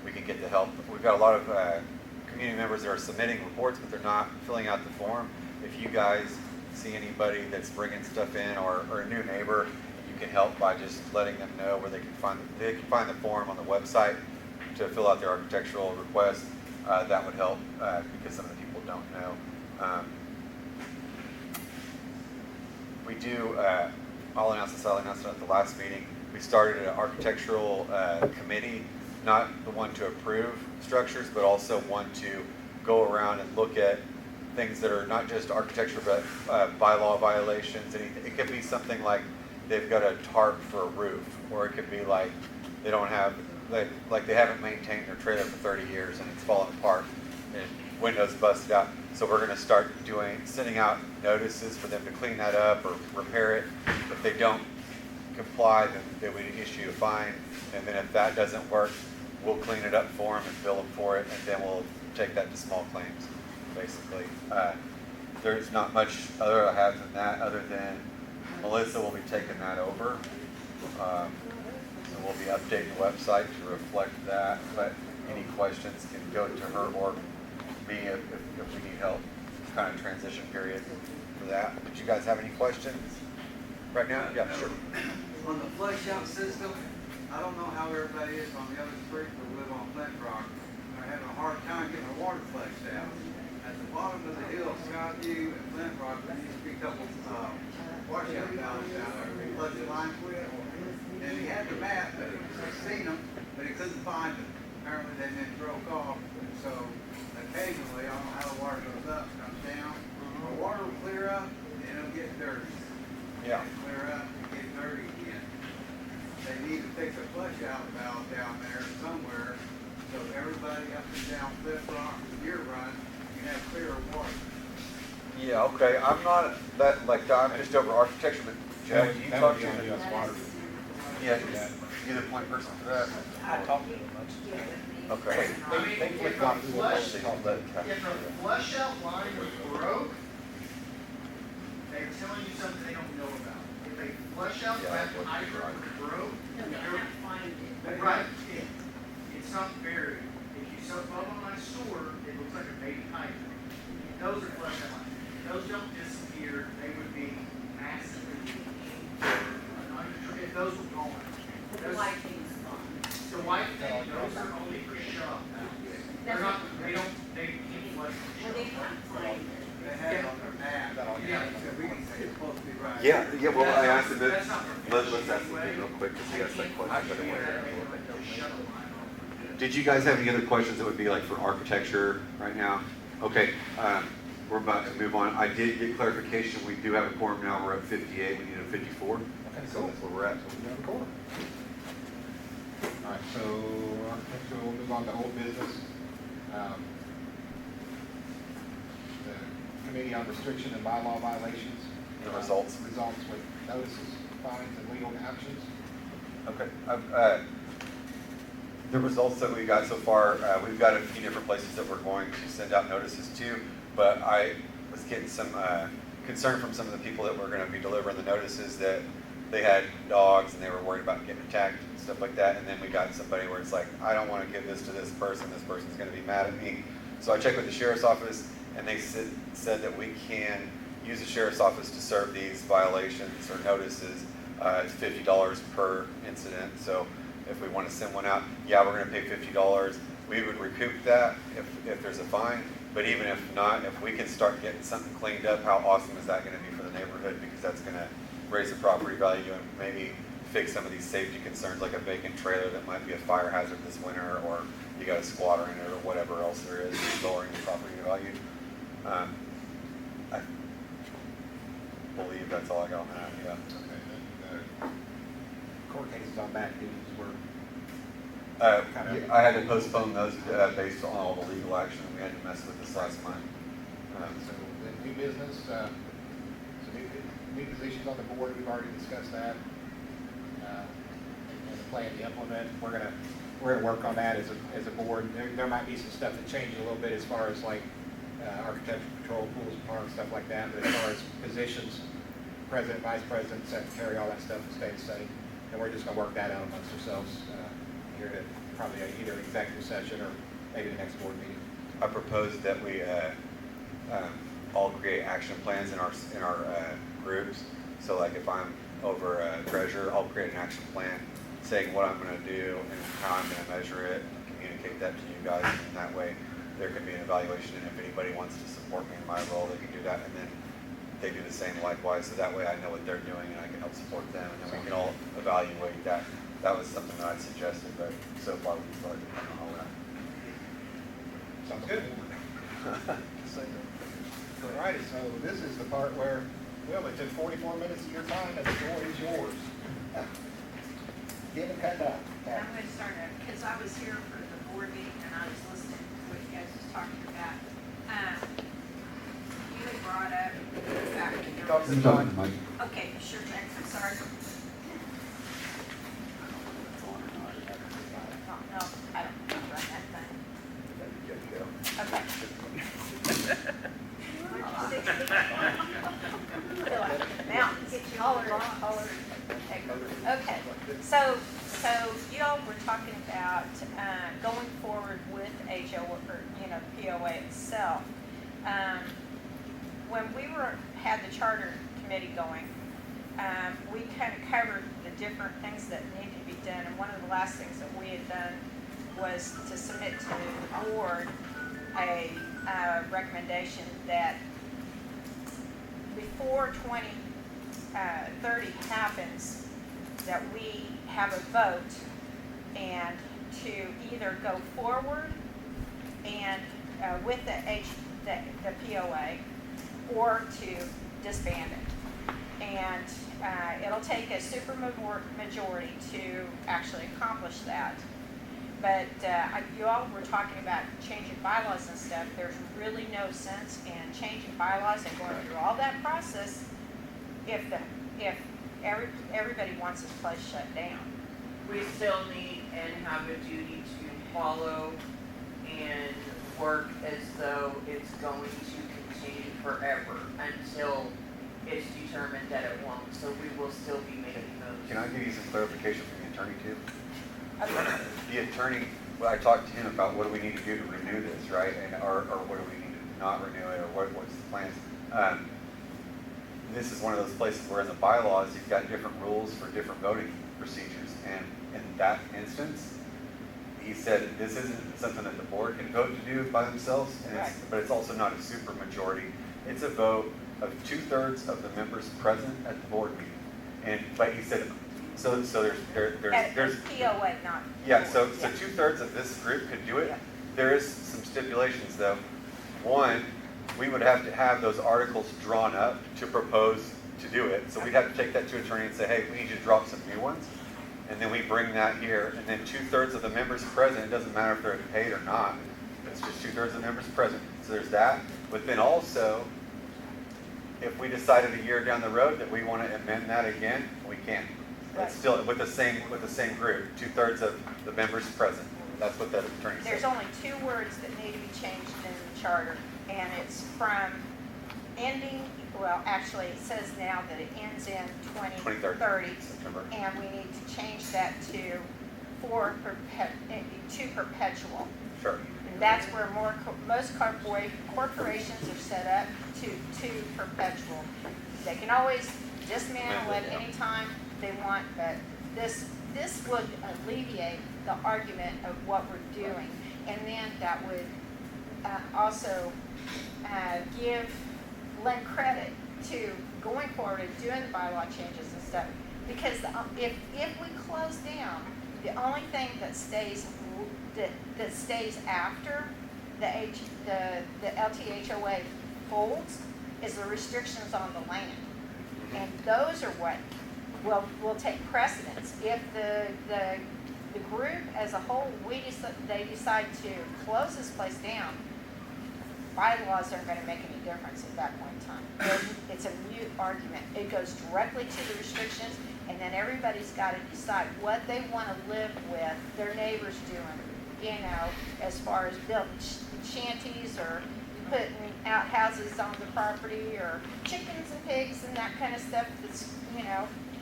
we can get the help. We've got a lot of community members that are submitting reports, but they're not filling out the form. If you guys see anybody that's bringing stuff in, or a new neighbor, you can help by just letting them know where they can find the form on the website to fill out their architectural request. That would help because some of the people don't know. We do, I'll announce this at the last meeting. We started an architectural committee, not the one to approve structures, but also one to go around and look at things that are not just architecture, but bylaw violations. Anything. It could be something like they've got a tarp for a roof, or it could be like they don't have, like they haven't maintained their trailer for 30 years and it's falling apart and windows busted out. So we're going to start sending out notices for them to clean that up or repair it. If they don't comply, then we issue a fine, and then if that doesn't work, we'll clean it up for them and bill them for it, and then we'll take that to small claims, basically. There's not much other I have than that, other than Melissa will be taking that over. So we'll be updating the website to reflect that, but any questions can go to her or me if we need help. It's kind of transition period for that. Did you guys have any questions right now? Yeah, sure. on the flush out system, I don't know how everybody is on the other street, but we live on Flint Rock. They're having a hard time getting the water flushed out. At the bottom of the hill, Skyview and Flint Rock, there used to be a couple washout valves down there. They flush the lines with. And he had the map, but he seen them, but he couldn't find them. Apparently they been broke off, and so occasionally, I don't know how the water goes up, comes down. The water will clear up, and it'll get dirty. Yeah. Clear up and get dirty again. They need to fix a flush out valve down there somewhere, so everybody up and down Cliff Rock, year run, you have clear water. Yeah, okay, I'm not that, like, I'm just over architecture, but Jack, do you That talk would to be on him? US Water. Yeah, you're the point person for that. I talked to them much. Okay. They clicked on who it was. I'll let Kat- If a flush out line was broke, they're telling you something they don't know about. If a flush out Yeah, hydrant what- was broke, No, they can't find it. right, it's not buried. If you saw above on my store, it looks like a baby hydrant. Those are flush out lines. Those don't disappear, they would be massively. If those were gone. The white thing's gone. The white thing, those are only for shop. They're not, they can't flush for Well, they shop. can't find it. They have it on their map. Yeah. So we can see it's supposed to be right. Yeah, well, I asked him that, That's not for let's flush ask him anyway. real quick, because he asked that question. I but can't it figure wasn't- out a way to shut the line off. Did you guys have any other questions that would be like for architecture right now? Okay, we're about to move on. I did get clarification, we do have a quorum now, we're at 58, we need a 54. Okay, So cool. that's where we're at. So we have a quorum. All right, so architecture, we'll move on to old business. The Committee on Restriction and Bylaw Violations. The results. Results with notices, fines, and legal actions. Okay, the results that we got so far, we've got a few different places that we're going to send out notices to, but I was getting some concern from some of the people that were going to be delivering the notices that they had dogs and they were worried about getting attacked and stuff like that. And then we got somebody where it's like, I don't want to give this to this person's going to be mad at me. So I checked with the sheriff's office, and they said that we can use the sheriff's office to serve these violations or notices. It's $50 per incident. So if we want to send one out, yeah, we're going to pay $50. We would recoup that if there's a fine. But even if not, if we can start getting something cleaned up, how awesome is that going to be for the neighborhood? Because that's going to raise the property value and maybe fix some of these safety concerns, like a vacant trailer that might be a fire hazard this winter, or you got a squatter in it, or whatever else there is, lowering the property value. I believe that's all I got on that, yeah. Okay, then the court cases on back duties were, I had to postpone those based on all the legal action we had to mess with this last month. so then new business, so new positions on the board, we've already discussed that. And the plan to implement, we're gonna work on that as a board. There might be some stuff that changes a little bit as far as like architectural control, pools, parks, stuff like that, but as far as positions, president, vice president, secretary, all that stuff will stay the same. And we're just gonna work that out amongst ourselves here at probably either an executive session or maybe the next board meeting. I proposed that we all create action plans in our groups. So like if I'm over treasurer, I'll create an action plan saying what I'm going to do and how I'm going to measure it, and communicate that to you guys, and that way there can be an evaluation, and if anybody wants to support me in my role, they can do that, and then they do the same likewise, so that way I know what they're doing and I can help support them, and then we can all evaluate that. That was something that I suggested, but so far we've started on all that. Sounds good. All righty, so this is the part where, well, it took 44 minutes of your time, and the floor is yours. Get it cut out. I'm going to start out, because I was here for the board meeting and I was listening to what you guys was talking about. You had brought up the fact that there Talk was. to the mic. Okay, sure, Jack, I'm sorry. No, I don't run that thing. Okay. Feel like the mountains, holler. Okay, so you all were talking about going forward with HO, or, POA itself. When we had the charter committee going, we kind of covered the different things that needed to be done, and one of the last things that we had done was to submit to the board a recommendation that before 2030 happens, that we have a vote and to either go forward and, with the POA, or to disband it. And, it'll take a super majority to actually accomplish that. But, you all were talking about changing bylaws and stuff. There's really no sense in changing bylaws and going through all that process if everybody wants this place shut down. We still need and have a duty to follow and work as though it's going to continue forever until it's determined that it won't. So we will still be making those. Can I give you some clarification from the attorney too? Okay. The attorney, well, I talked to him about what do we need to do to renew this, right? And, or what do we need to not renew it, or what's the plans? This is one of those places where in the bylaws, you've got different rules for different voting procedures. And in that instance, he said this isn't something that the board can vote to do by themselves, and Right. but it's also not a super majority. It's a vote of 2/3 of the members present at the board meeting. And, but he said, so there's POA, not. yeah, so board, 2/3 of this group could do it. Yeah. There is some stipulations though. One, we would have to have those articles drawn up to propose to do it. So we'd have to take that to attorney and say, hey, we need you to drop some new ones. And then we bring that here, and then 2/3 of the members present, it doesn't matter if they're paid or not. It's just 2/3 of the members present. So there's that. But then also, if we decided a year down the road that we want to amend that again, we can. Right. It's still with the same group, 2/3 of the members present. That's what that attorney said. There's only 2 words that need to be changed in the charter, and it's from ending, well, actually, it says now that it ends in 2030. September. And we need to change that to perpetual. Sure. And that's where most corporations are set up to perpetual. They can always dismantle it anytime they want, but this would alleviate the argument of what we're doing. And then that would also lend credit to going forward and doing the bylaw changes and stuff. Because if we close down, the only thing that stays after the LTHOA folds is the restrictions on the land. And those are what will take precedence. If the group as a whole, they decide to close this place down, bylaws aren't going to make any difference at that point in time. It's a mute argument. It goes directly to the restrictions, and then everybody's got to decide what they want to live with their neighbors doing, as far as building shanties or putting outhouses on the property or chickens and pigs and that kind of stuff. That's,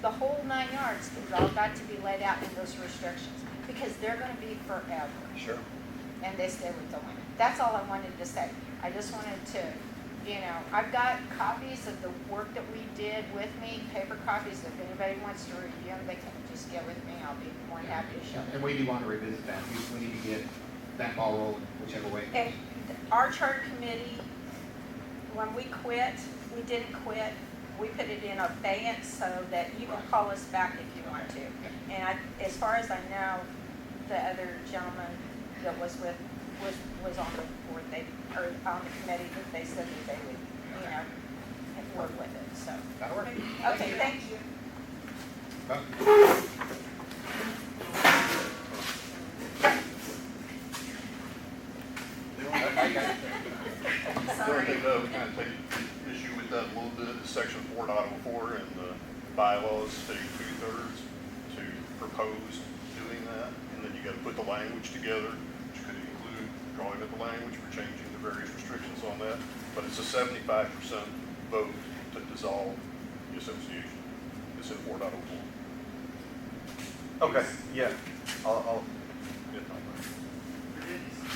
the whole 9 yards has all got to be laid out in those restrictions because they're going to be forever. Sure. And they stay with the land. That's all I wanted to say. I just wanted to, I've got copies of the work that we did with me, paper copies. If anybody wants to review them, they can just get with me. I'll be more than happy to show them. And we do want to revisit that. We need to get that ball rolling, whichever way. And our charter committee, when we quit, we didn't quit. We put it in abeyance so that you can call us back if you want to. And as far as I know, the other gentleman that was on the board, or on the committee, that they said that they would, work with it. So. That'll work. Okay, thank you. The only thing that we kind of take issue with that a little bit is section 4.04 and the bylaws state 2/3 to propose doing that. And then you got to put the language together, which could include drawing up the language for changing the various restrictions on that. But it's a 75% vote to dissolve the association. It's in 4.04. Okay, yeah. I'll Yeah, not bad.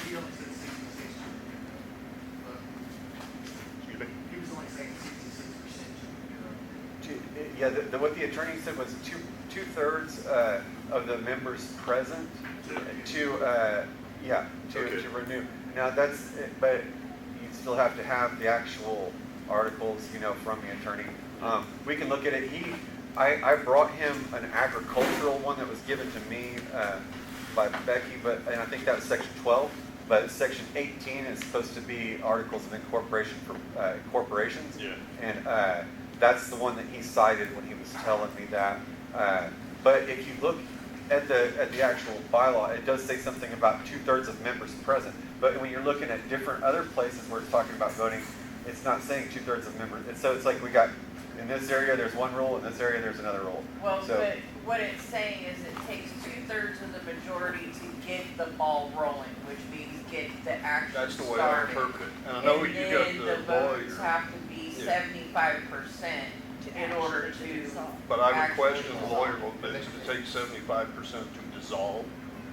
He only said 66. But Excuse me? he was only saying 66%. yeah, what the attorney said was 2/3 of the members present to renew. Now but you still have to have the actual articles, from the attorney. We can look at it. I brought him an agricultural one that was given to me by Becky, and I think that was section 12. But section 18 is supposed to be articles of incorporation for corporations. Yeah. And that's the one that he cited when he was telling me that. But if you look at the actual bylaw, it does say something about 2/3 of members present. But when you're looking at different other places where it's talking about voting, it's not saying 2/3 of members. So it's like we got, in this area there's one rule, in this area there's another rule. Well, So- but what it's saying is it takes 2/3 of the majority to get the ball rolling, which means get the action That's the way I started. interpret it. And I know you got And then the the votes lawyer, have to be Yeah. 75% in order to. but I would actually question the lawyer, dissolve. well, if it takes 75% to dissolve,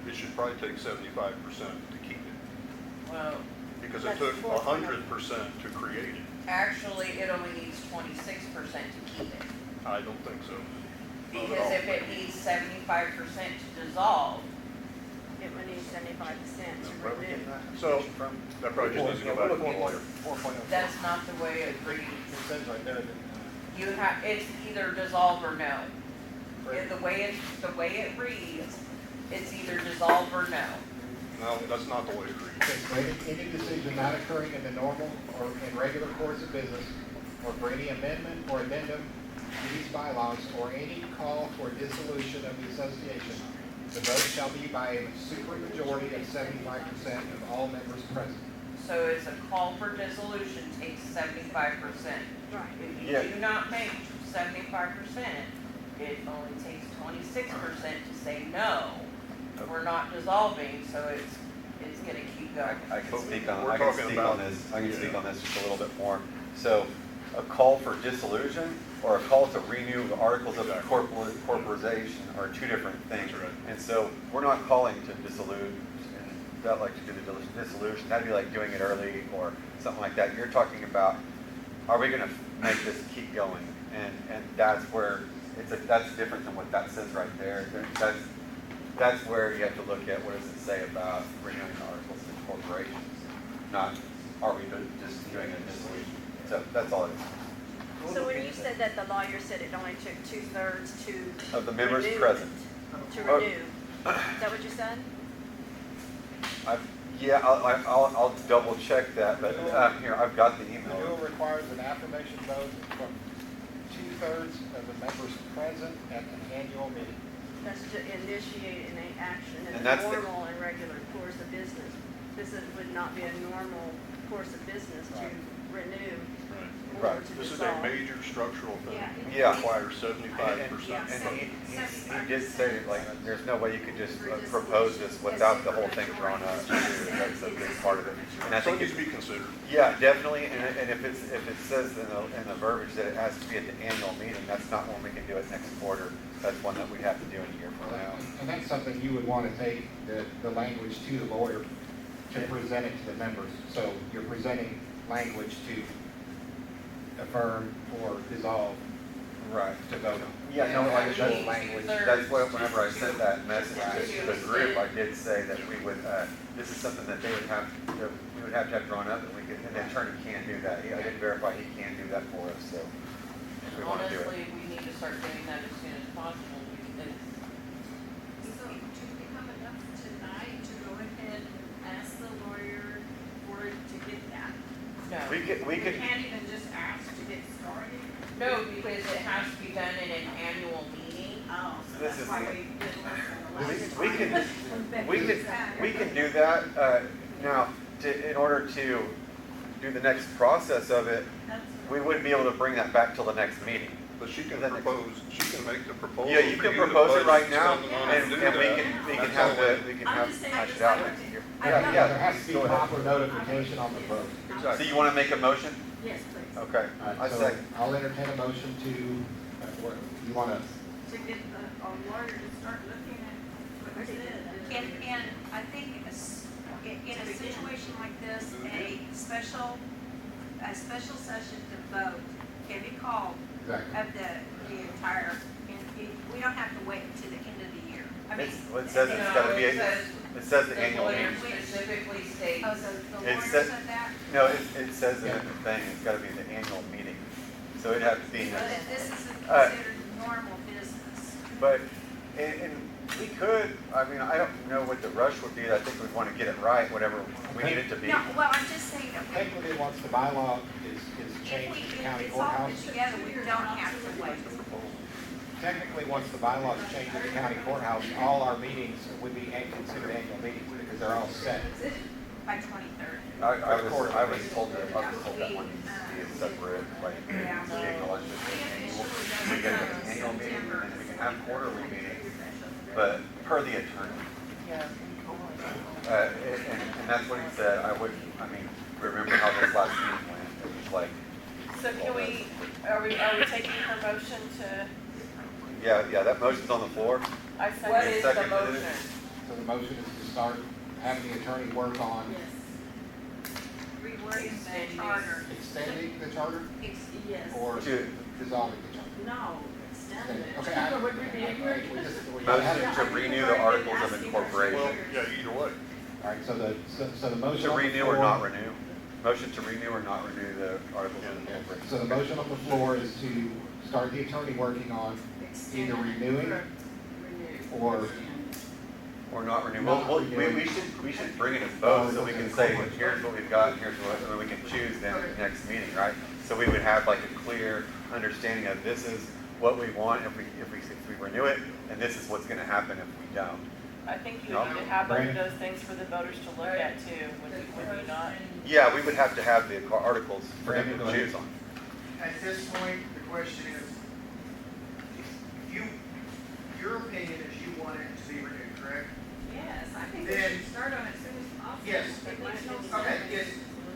it should probably take 75% to keep it. Well, Because it That's took 4.0. 100% to create it. actually, it only needs 26% to keep it. I don't think so. Because if it needs 75% to dissolve, It would need 75% to Where are we renew. getting that So- information from? That probably just needs to go back to the lawyer. 4.0. that's not the way it reads. It says right there that, You have, it's either dissolve or no. The way it reads, it's either dissolve or no. No, that's not the way it reads. Okay, so any decision not occurring in the normal or in regular course of business, or for any amendment or addendum to these bylaws, or any call for dissolution of the association, the vote shall be by a supermajority of 75% of all members present. So it's a call for dissolution takes 75%. Right. If you Yeah. do not make 75%, it only takes 26% to say no. We're not dissolving, so it's gonna keep going. I can speak on, We're I can talking speak about- on this, I can speak yeah. on this just a little bit more. So, a call for dissolution or a call to renew the articles of Exactly. corporation are two different things. That's right. And so, we're not calling to dissolute, and that like to do the dissolution, that'd be like doing it early or something like that. You're talking about, are we gonna make this keep going? And that's where, that's different than what that says right there. That's where you have to look at what does it say about renewing articles of corporations, not are we just doing a dissolution. So that's all it is. So when you said that the lawyer said it only took 2/3 to. Of the members renew present. it, To Oh. renew. Is that what you said? Yeah, I'll double check that, but here, I've got the The rule email. requires an affirmation vote from 2/3 of the members present at an annual meeting. That's to initiate an action in And a that's the- normal and regular course of business. Would not be a normal course of business to Right. renew or Right. to This is a dissolve. major structural thing. Yeah. It requires 75%. And he did say, like, there's no way you could just propose this without the whole thing thrown up. That's a big part of it. And I So it think needs it's, to be considered. yeah, definitely, and if it says in the verbiage that it has to be at the annual meeting, that's not when we can do it next quarter. That's one that we have to do in a year from now. And that's something you would want to take the language to the lawyer to present it to the members. So you're presenting language to affirm or dissolve Right. to vote on. Yeah, no, like, That's that's, language. that's what, whenever I sent that message Right. to the group, I did say that we would, this is something that they would have, that we would have to have drawn up, and we could, and the attorney can do that. I did verify he can do that for us, so if we want to do it. Honestly, we need to start doing that as soon as possible because So do we have enough tonight to go ahead and ask the lawyer for it to get that? We no. could, Can't even just ask to get started? No, because it has to be done in an annual meeting. Oh, so This that's is why the- we didn't listen to we can do that, now, in order to do the next process of it, we wouldn't be able to bring that back till the next meeting. But she can Then- propose, she can make the proposal. Yeah, you for can to propose it budget right now, something on and do we that. can That's have all the, we can I'm have, just saying, hash I it just out like next to- year. I Yeah, know- yeah. There has to be Go ahead. proper notification on the vote. So Exactly. you wanna make a motion? Yes, please. Okay, All I right, so second. I'll entertain a motion to, you want to, To get a lawyer to start looking at what it is. And I think in a situation like this, a special session to vote can be called exactly. of the entire, we don't have to wait until the end of the year. I mean, It says it's gotta be, it says the The annual lawyer meeting. specifically states, oh, so the It lawyer said- said that? No, it says in the thing, it's gotta be the annual meeting. So it'd have to be, So that this is Uh, considered normal business. But, and we could, I mean, I don't know what the rush would be. I think we'd want to get it right, whatever we need it to be. No, well, I'm just saying that we, Technically, once the bylaw is if changed to if county it's all courthouse, put together, we don't have to wait. technically, once the bylaw is changed to the county courthouse, all our meetings would be considered annual meetings because they're all set. By 23rd. I was told that one needs to be a separate, like, being elected annual. We get an annual meeting, and we can have quarterly meetings, but per the attorney. And that's what he said. I mean, remember how this last meeting went? It was like, So can we, are we taking her motion to, yeah, that motion's on the floor. I second. What is the Second. motion? So the motion is to start having the attorney work on Rewording the charter. extending the charter Yes. or To- dissolving the charter. No, extend it. Okay, we Motion to renew the articles of Well, incorporation. yeah, either way. All right, so the motion. To on the renew or floor- not renew. Motion to renew or not renew the articles of incorporation. So the motion on the floor is to start the attorney working on either renewing or, Or not renew. Well, we should bring it as both, so we can say, here's what we've got, here's what, and we can choose then at the next meeting, right? So we would have like a clear understanding of this is what we want if we renew it, and this is what's gonna happen if we don't. I think you No. need to have both of Brandon? those things for the voters to look at too, would you not? Yeah, we would have to have the articles for them Brandon, go to ahead. choose on. At this point, the question is, your opinion is you want it to be renewed, correct? Yes, I think we Then- should start on it as soon as possible. Yes. It makes no sense. Okay, yes,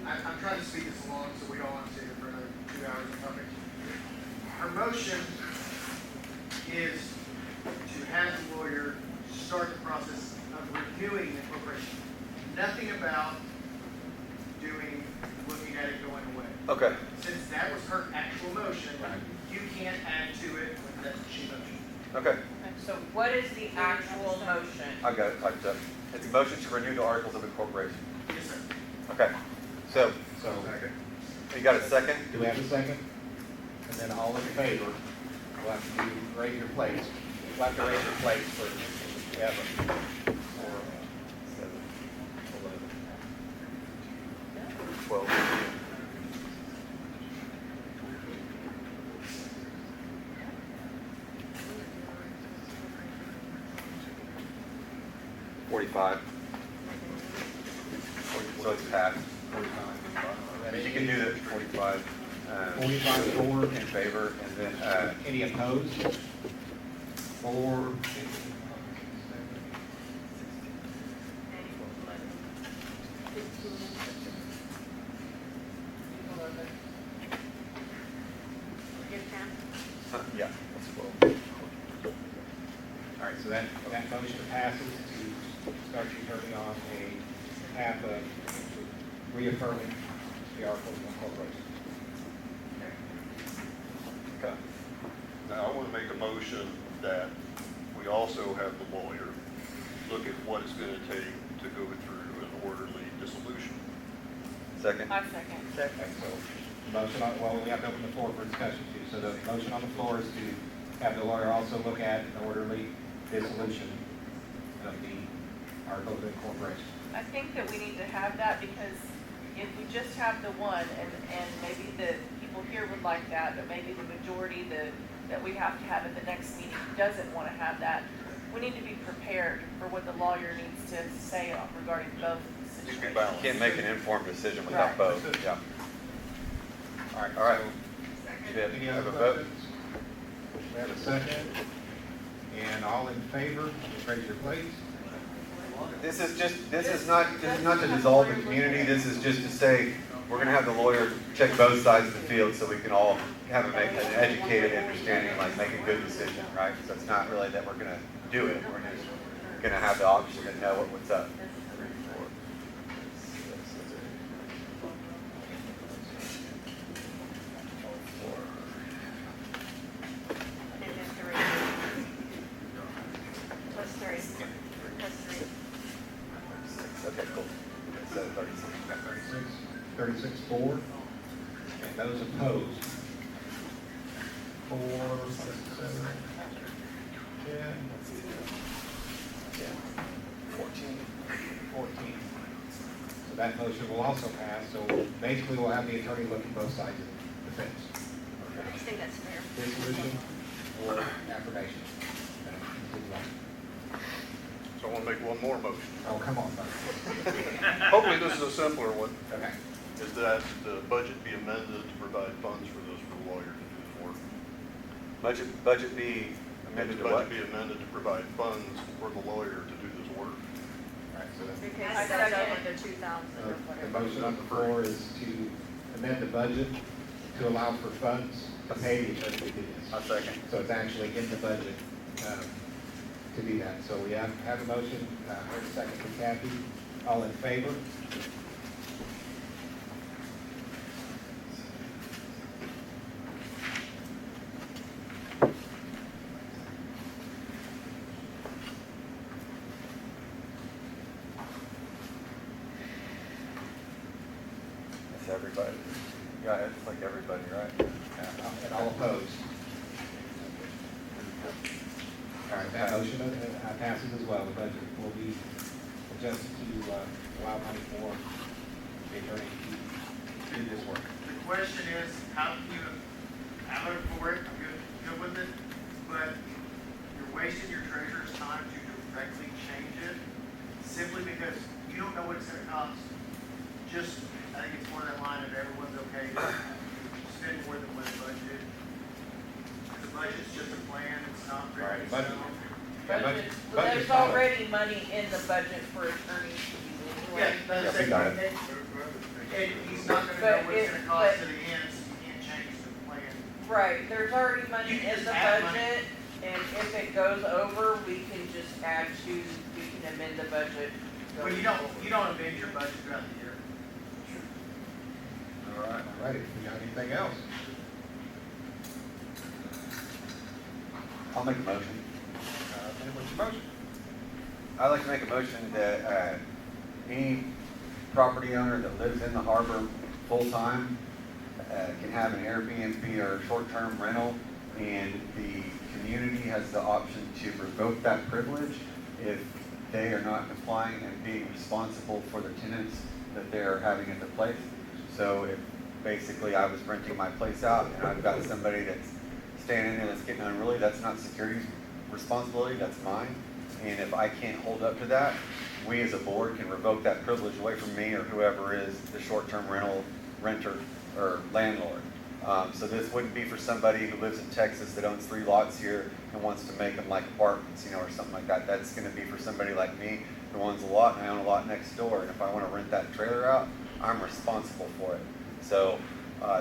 I'm trying to speed this along so we don't want to sit here for another 2 hours of topic. Her motion is to have the lawyer start the process of renewing the incorporation. Nothing about looking at it going away. Okay. Since that was her actual motion, you can't add to it when that's what she motioned. Okay, So what is the actual motion? I got it typed up. It's a motion to renew the articles of incorporation. Yes, sir. Okay, so, so, you got a second? do we have a second? And then all in favor, we'll have to raise your place. We'll have to raise your place for, we have a, 12. $45. So it's passed. 45. You can do the 45. 45 for, In favor, and then, any opposed? 4, yeah, that's 12. all right, so that motion passes to start the attorney on a path of reaffirming the articles of incorporation. Okay. Now, I want to make a motion that we also have the lawyer look at what it's going to take to go through an orderly dissolution. Second? I second. Okay, so motion on, well, we have to open the floor for discussion too. So the motion on the floor is to have the lawyer also look at an orderly dissolution of the articles of incorporation. I think that we need to have that because if we just have the one and maybe the people here would like that, but maybe the majority that we have to have at the next meeting doesn't want to have that, we need to be prepared for what the lawyer needs to say regarding both situations. You can't make an informed decision without Right. both, yeah. All right. So, any Have other a vote? questions? We have a second. And all in favor, raise your place. This is not to dissolve the community, this is just to say, we're gonna have the lawyer check both sides of the field so we can all have make an educated understanding, like make a good decision, right? So it's not really that we're gonna do it, we're just gonna have the option to know what's up. 3, 4, 6, 6. Okay, cool. So 36. 36, 36, 4. And those opposed? 4, 6, 7, 10, 14. So that motion will also pass, so basically we'll have the attorney look at both sides of the fence. I think that's fair. Dissolution or affirmation. So I want to make one more motion. Oh, come on, buddy. Hopefully this is a simpler one, Okay. is that the budget be amended to provide funds for the lawyer to do this work. Budget be amended to The what? budget be amended to provide funds for the lawyer to do this work. All right, so Because I that's second. over the 2,000 or the whatever. motion on the floor is to amend the budget to allow for funds to pay the attorney to do this. A second. So it's actually in the budget to do that. So we have a motion, heard a second from Kathy. All in favor? It's everybody. Yeah, it's like everybody, right? And all opposed? All right, that motion passes as well. The budget will be adjusted to allow money for the attorney to do this work. The question is, how can you, I voted for it, I'm good with it, but you're wasting your treasurer's time to directly change it simply because you don't know what it's gonna cost. Just, I think it's more that line of everyone's okay to spend more than what's budgeted. The budget's just a plan, it's not Right, written in budget. stone. Budget, budget's there's fine. already money in the budget for attorneys to use Yeah, anyway. that's Yeah, we got it. And he's not gonna know But what it's if- gonna cost but- to the end, so you can't change the plan. Right, there's already money You can in just the add money. budget, and if it goes over, we can just add to, we can amend the budget. Well, you don't amend your budget throughout the year. All right, all righty. We got anything else? I'll make a motion. What's your motion? I'd like to make a motion that any property owner that lives in the harbor full-time can have an Airbnb or short-term rental, and the community has the option to revoke that privilege if they are not complying and being responsible for the tenants that they're having at the place. So if basically I was renting my place out and I've got somebody that's staying in there that's getting unruly, that's not security's responsibility, that's mine. And if I can't hold up to that, we as a board can revoke that privilege away from me or whoever is the short-term rental renter or landlord. So this wouldn't be for somebody who lives in Texas that owns 3 lots here and wants to make them like apartments, or something like that. That's gonna be for somebody like me who owns a lot and I own a lot next door. And if I wanna rent that trailer out, I'm responsible for it. So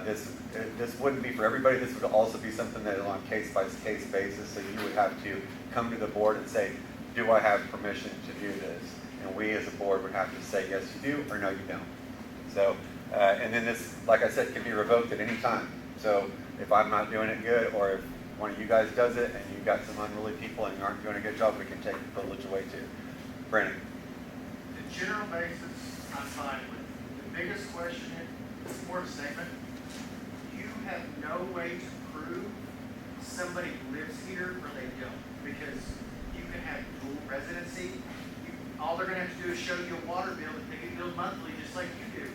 this wouldn't be for everybody. This would also be something that is on case-by-case basis. So you would have to come to the board and say, do I have permission to do this? And we as a board would have to say, yes, you do, or no, you don't. So, and then this, like I said, can be revoked at any time. So if I'm not doing it good, or if one of you guys does it, and you've got some unruly people and you aren't doing a good job, we can take the privilege away too. Brandon? The general basis, I'm fine with. The biggest question is more of a statement. You have no way to prove somebody lives here or they don't, because you can have dual residency. All they're gonna have to do is show you a water bill that they get billed monthly, just like you do.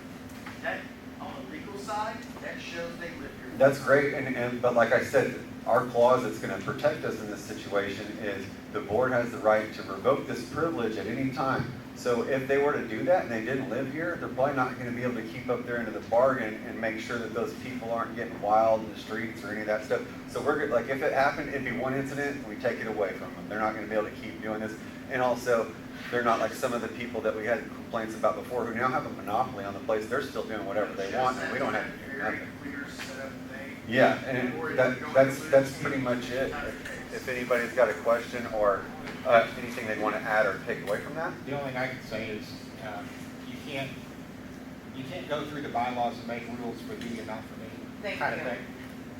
That, on the legal side, that shows they live here. That's great, but like I said, our clause that's gonna protect us in this situation is the board has the right to revoke this privilege at any time. So if they were to do that and they didn't live here, they're probably not gonna be able to keep up their end of the bargain and make sure that those people aren't getting wild in the streets or any of that stuff. So we're good, like if it happened, it'd be one incident and we take it away from them. They're not gonna be able to keep doing this. And also, they're not like some of the people that we had complaints about before who now have a monopoly on the place. They're still doing whatever they want and we don't have to do Very nothing. clear setup thing. Yeah, and that's pretty much it. If anybody's got a question or anything they'd want to add or take away from that? The only thing I can say is, you can't go through the bylaws and make rules for you and not for me, Thank kind of you. thing.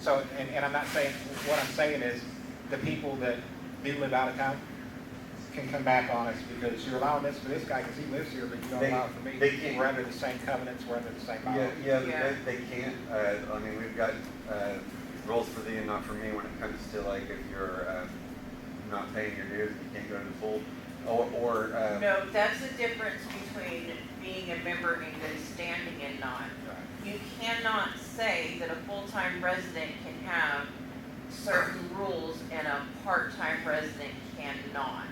So, and I'm not saying, what I'm saying is, the people that do live out of town can come back on us, because you're allowing this for this guy because he lives here, but you don't allow it for me. They can't. We're under the same covenants, we're under the same bylaws. Yeah, they can't. I mean, we've got rules for thee and not for me when it comes to like if you're not paying your dues, you can't go to the pool, or No, that's the difference between being a member in good standing and not. You cannot say that a full-time resident can have certain rules and a part-time resident cannot.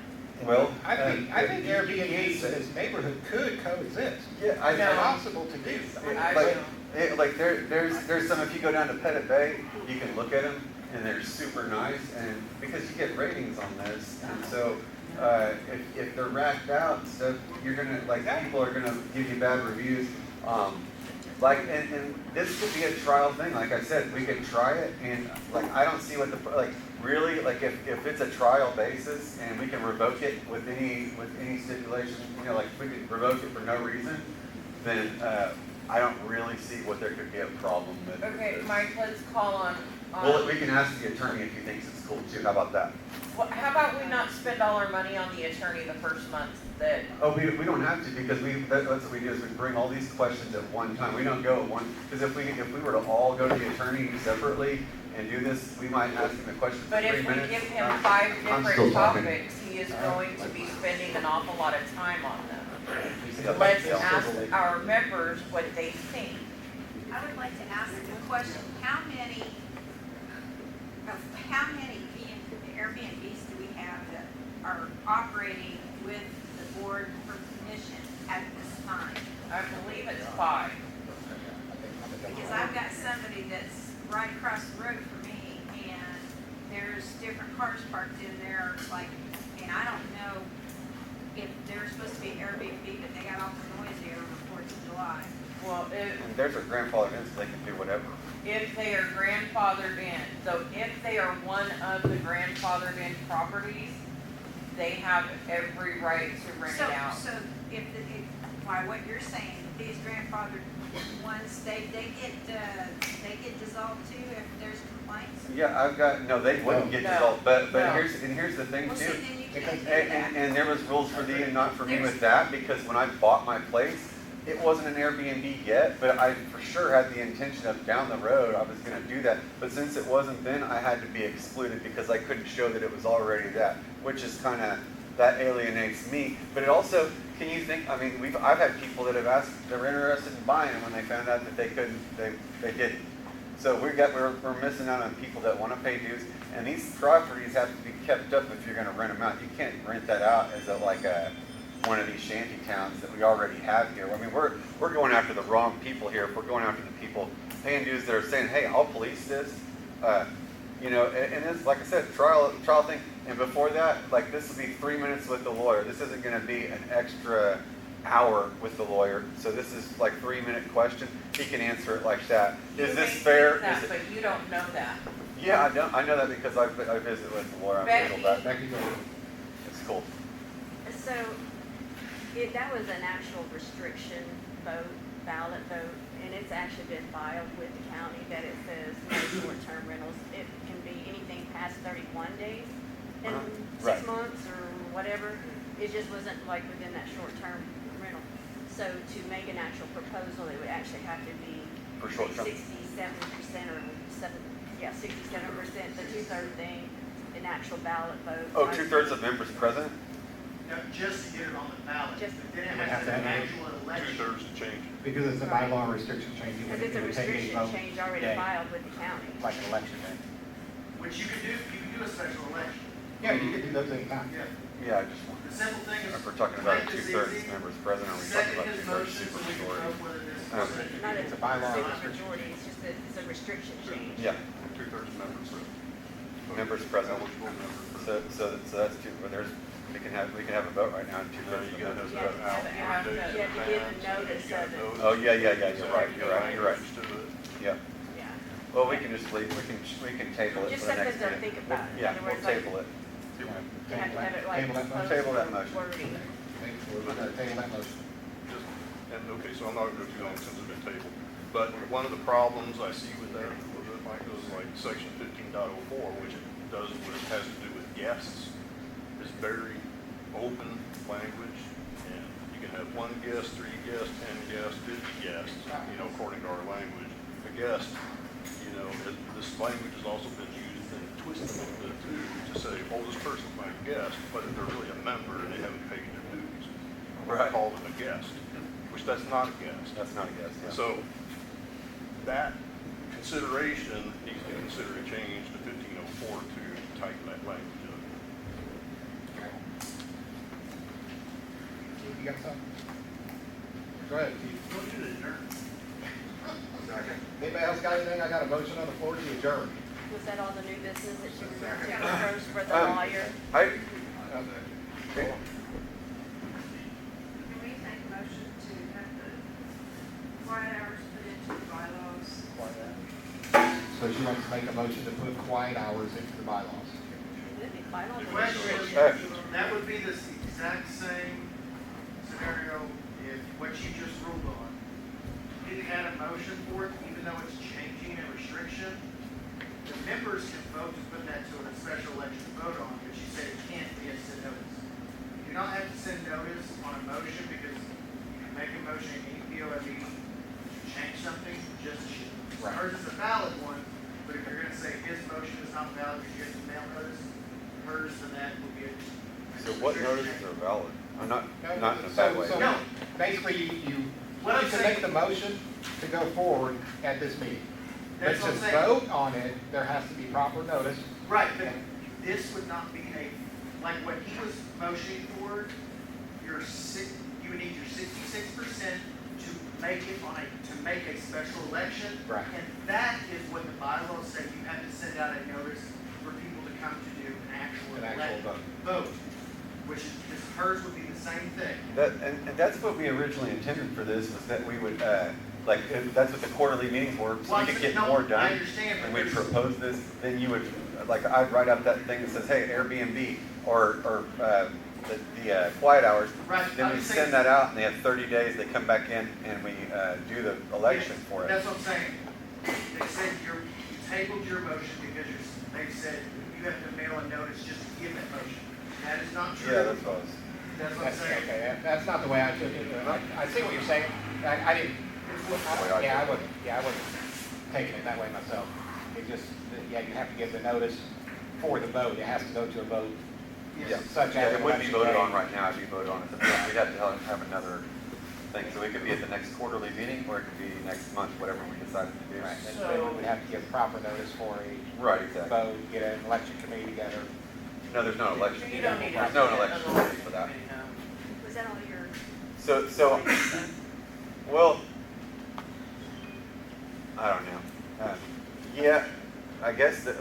well, I think Airbnb in this neighborhood could coexist. yeah, It's No. possible to do. I like, don't. like there's some, if you go down to Pettit Bay, you can look at them and they're super nice, and because you get ratings on this, and so if they're racked out and stuff, you're gonna, like, people are gonna give you bad reviews. Like, and this could be a trial thing, like I said, we could try it, and like, I don't see what the, like, really, like, if it's a trial basis and we can revoke it with any stipulation, you know, like, if we could revoke it for no reason, then, I don't really see what there could be a problem with. Okay, Mike, let's call on, Well, we can ask the attorney if he thinks it's cool too, how about that? how about we not spend all our money on the attorney the first month that, Oh, we don't have to, because that's what we do, is we bring all these questions at one time. We don't go at one, because if we were to all go to the attorney separately and do this, we might ask him a question for but 3 if we minutes. give him 5 I'm still different talking. topics, he is going to be spending an awful lot of time on them. Yeah. Let's ask our members what they think. I would like to ask a question. How many Airbnbs do we have that are operating with the board for permission at this time? I believe it's 5. Because I've got somebody that's right across the road from me, and there's different cars parked in there, like, and I don't know if they're supposed to be Airbnb, but they got all the noise here on the 4th of July. Well, And there's a grandfather in, so they can do whatever. if they are grandfathered in, so if they are one of the grandfathered in properties, they have every right to rent it out. So why, what you're saying, these grandfathered ones, they get dissolved too if there's complaints? Yeah, I've got, no, they wouldn't get No. dissolved, but No. here's the thing Well, see, too. then you can't do And that. there was rules for thee and not for me with that, because when I bought my place, it wasn't an Airbnb yet, but I for sure had the intention of down the road, I was gonna do that. But since it wasn't then, I had to be excluded because I couldn't show that it was already that, which is kinda, that alienates me. But it also, can you think, I mean, I've had people that have asked, they were interested in buying them when they found out that they couldn't, they didn't. So we're missing out on people that wanna pay dues, and these properties have to be kept up if you're gonna rent them out. You can't rent that out as one of these shanty towns that we already have here. I mean, we're going after the wrong people here. If we're going after the people paying dues that are saying, hey, I'll police this, you know, and it's, like I said, trial thing. And before that, like, this will be 3 minutes with the lawyer. This isn't gonna be an extra hour with the lawyer. So this is like 3-minute question. He can answer it like that. Is You this may fair? think that, Is it- but you don't know that. Yeah, I know that because I visit with the lawyer. I'm Becky. able to. Becky, go ahead. It's cool. So, that was an actual restriction vote, ballot vote, and it's actually been filed with the county that it says no short-term rentals. It can be anything past 31 days in Right. 6 months or whatever. It just wasn't like within that short-term rental. So to make an actual proposal, it would actually have to be For short-term. 67% or 67%, the 2/3 thing, an actual ballot vote. Oh, 2/3 of members present? No, just to get it on the ballot, Just- but then it We have has to to be an have it. actual election. 2/3 to change. Because it's a bylaw restriction change. Because it's a restriction change already filed with the county. Like an election day. Which you can do a special election. Yeah, you can do those anytime. Yeah. Yeah, I just wondered. The simple thing is. If we're talking about make this 2/3 easy, members present, are we talking second about his 2/3 motion so we can supermajority? vote whether this. Not It's a bylaw super restriction. majority, it's just that it's a restriction change. Yeah, 2/3 members. members present. Eligible members. So that's two, but we can have a vote right now, and 2/3 You of gotta members have present. that out. You have to- you have to give the notice of it. Oh, yeah, you're right. Yeah, Yeah. well, we can just leave, we can table it Just for the something next to meeting. think about. In Yeah, other we'll words, like, table it. you have to have it like. Table that motion. Table that close motion. wording. We're gonna table that motion. And, okay, so I'm not gonna go too long since it's been tabled, but one of the problems I see with that, Mike, is like section 15.04, which it does, what it has to do with guests, is very open language, and you can have 1 guest, 3 guests, 10 guests, 50 guests, you know, according to our language. A guest, you know, know, this language has also been used and twisted a little bit too, to say, oh, this person's my guest, but if they're really a member and they haven't paid their dues, we're gonna Right. call them a guest, which that's not a guest. That's not a guess, yeah. So that consideration needs to be considered a change to 1504 to tighten that language up. You got something? Go ahead, Chief. Motion to adjourn. Anybody else got anything? I got a motion on the floor to adjourn. Was that all the new business that you were going to first for the lawyer? I, Can we make a motion to have the quiet hours put into the bylaws? So she wants to make a motion to put quiet hours into the bylaws. It'd be fine on The the question is, Hey. that would be the exact same scenario if what you just ruled on. You had a motion for it, even though it's changing a restriction, the members can vote to put that to a special election vote on, but you say it can't be a send notice. You don't have to send notice on a motion because you can make a motion in any POA meeting to change something, just Right. hers is a valid one, but if you're gonna say his motion is not valid because you have to mail notice, hers and that will be a. so what notices are valid? I'm not in a bad way. So No. basically, you What I'm can saying- make the motion to go forward at this meeting. But That's to what I'm saying. vote on it, there has to be proper notice. Right, but this would not be like what he was motioning for, you would need your 66% to make it to make a special election. Right. And that is what the bylaws say, you have to send out a notice for people to come to do an actual An actual vote. Which is, hers would be the same thing. And that's what we originally intended for this, was that we would, that's what the quarterly meetings were, so we could get more done. I understand, but And we there's- propose this, then you would, I'd write up that thing that says, hey, Airbnb, or the quiet hours. Right, Then I'm we saying- send that out, and they have 30 days, they come back in, and we do the election Yes, for it. That's what I'm saying. They said you tabled your motion because they said you have to mail a notice just to give that motion. That is not true. Yeah, that's what I was. That's what I'm That's, saying. okay, that's not the way I took it. I see what you're saying. I didn't, I wasn't taking it that way myself. It just, yeah, you have to give the notice for the vote. It has to go to a vote. Yeah, Such yeah, as it wouldn't be election voted day. on right now, it'd be voted on at the, we'd have to have another thing, so it could be at the next quarterly meeting, or it could be next month, whatever we decided to do. Right, and then we would have to give proper notice for a Right, exactly. vote, get an election committee together. No, there's no election. You don't need There's no election committee for that. Was that all your? So, well, I don't know. Yeah, I guess that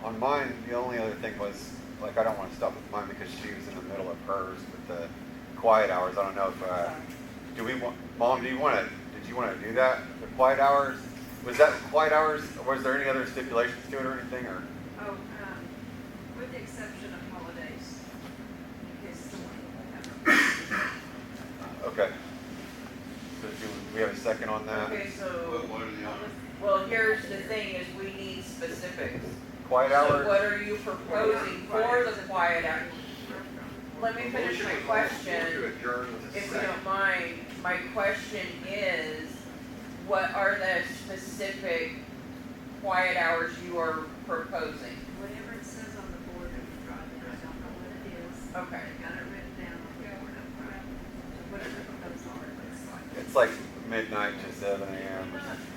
on mine, the only other thing was, I don't want to stop with mine because she was in the middle of hers with the quiet hours. I don't know if, do we want, Mom, did you want to do that? The quiet hours? Was that quiet hours? Or was there any other stipulations to it or anything, or? Oh, with the exception of holidays, because someone will have. Okay. So do we have a second on that? Okay, so, What are the others? well, here's the thing, is we need specifics. Quiet So hours? what are you proposing for the quiet hour? Let me finish my question, if you don't mind. My question is, what are the specific quiet hours you are proposing? Whatever it says on the board that you drive, I don't know what it is. Okay. I got it written down on the board up front, whatever those are, it's like. It's like midnight to 7 a.m. or something.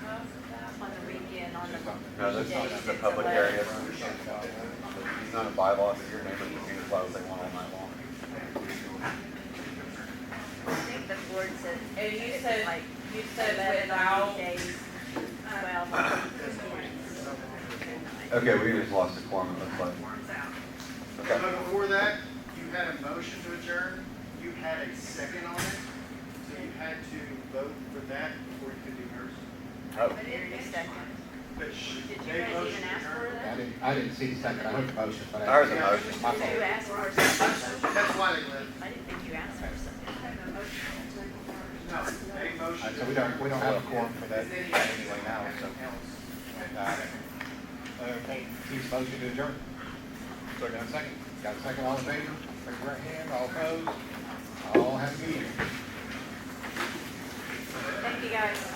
On the weekend, on the. No, that's not weekdays, just the it's public 11. area. He's not a bylaw, so your neighbor can do as loud as they want all night long. I think the board said. And you it's said, like you said 11 on without, weekdays, 12 on weekends. Okay, we just lost a quorum, it looks like. Okay. But before that, you had a motion to adjourn, you had a second on it, so you had to vote for that before you could do hers. Oh, I didn't get second. But Did you they guys motioned even to ask for adjourn. that? I didn't see the second. I heard the motion, but I heard the I. motion. My Did you fault. ask for a second? That's why they left. I didn't think you asked for a second. No, they All motioned. right, so we don't have a quorum for that anyway now, so. Okay, Keith's motion to adjourn. So got a second? Got a second, all in favor? Raise your right hand, all opposed? All have a good evening. Thank you, guys.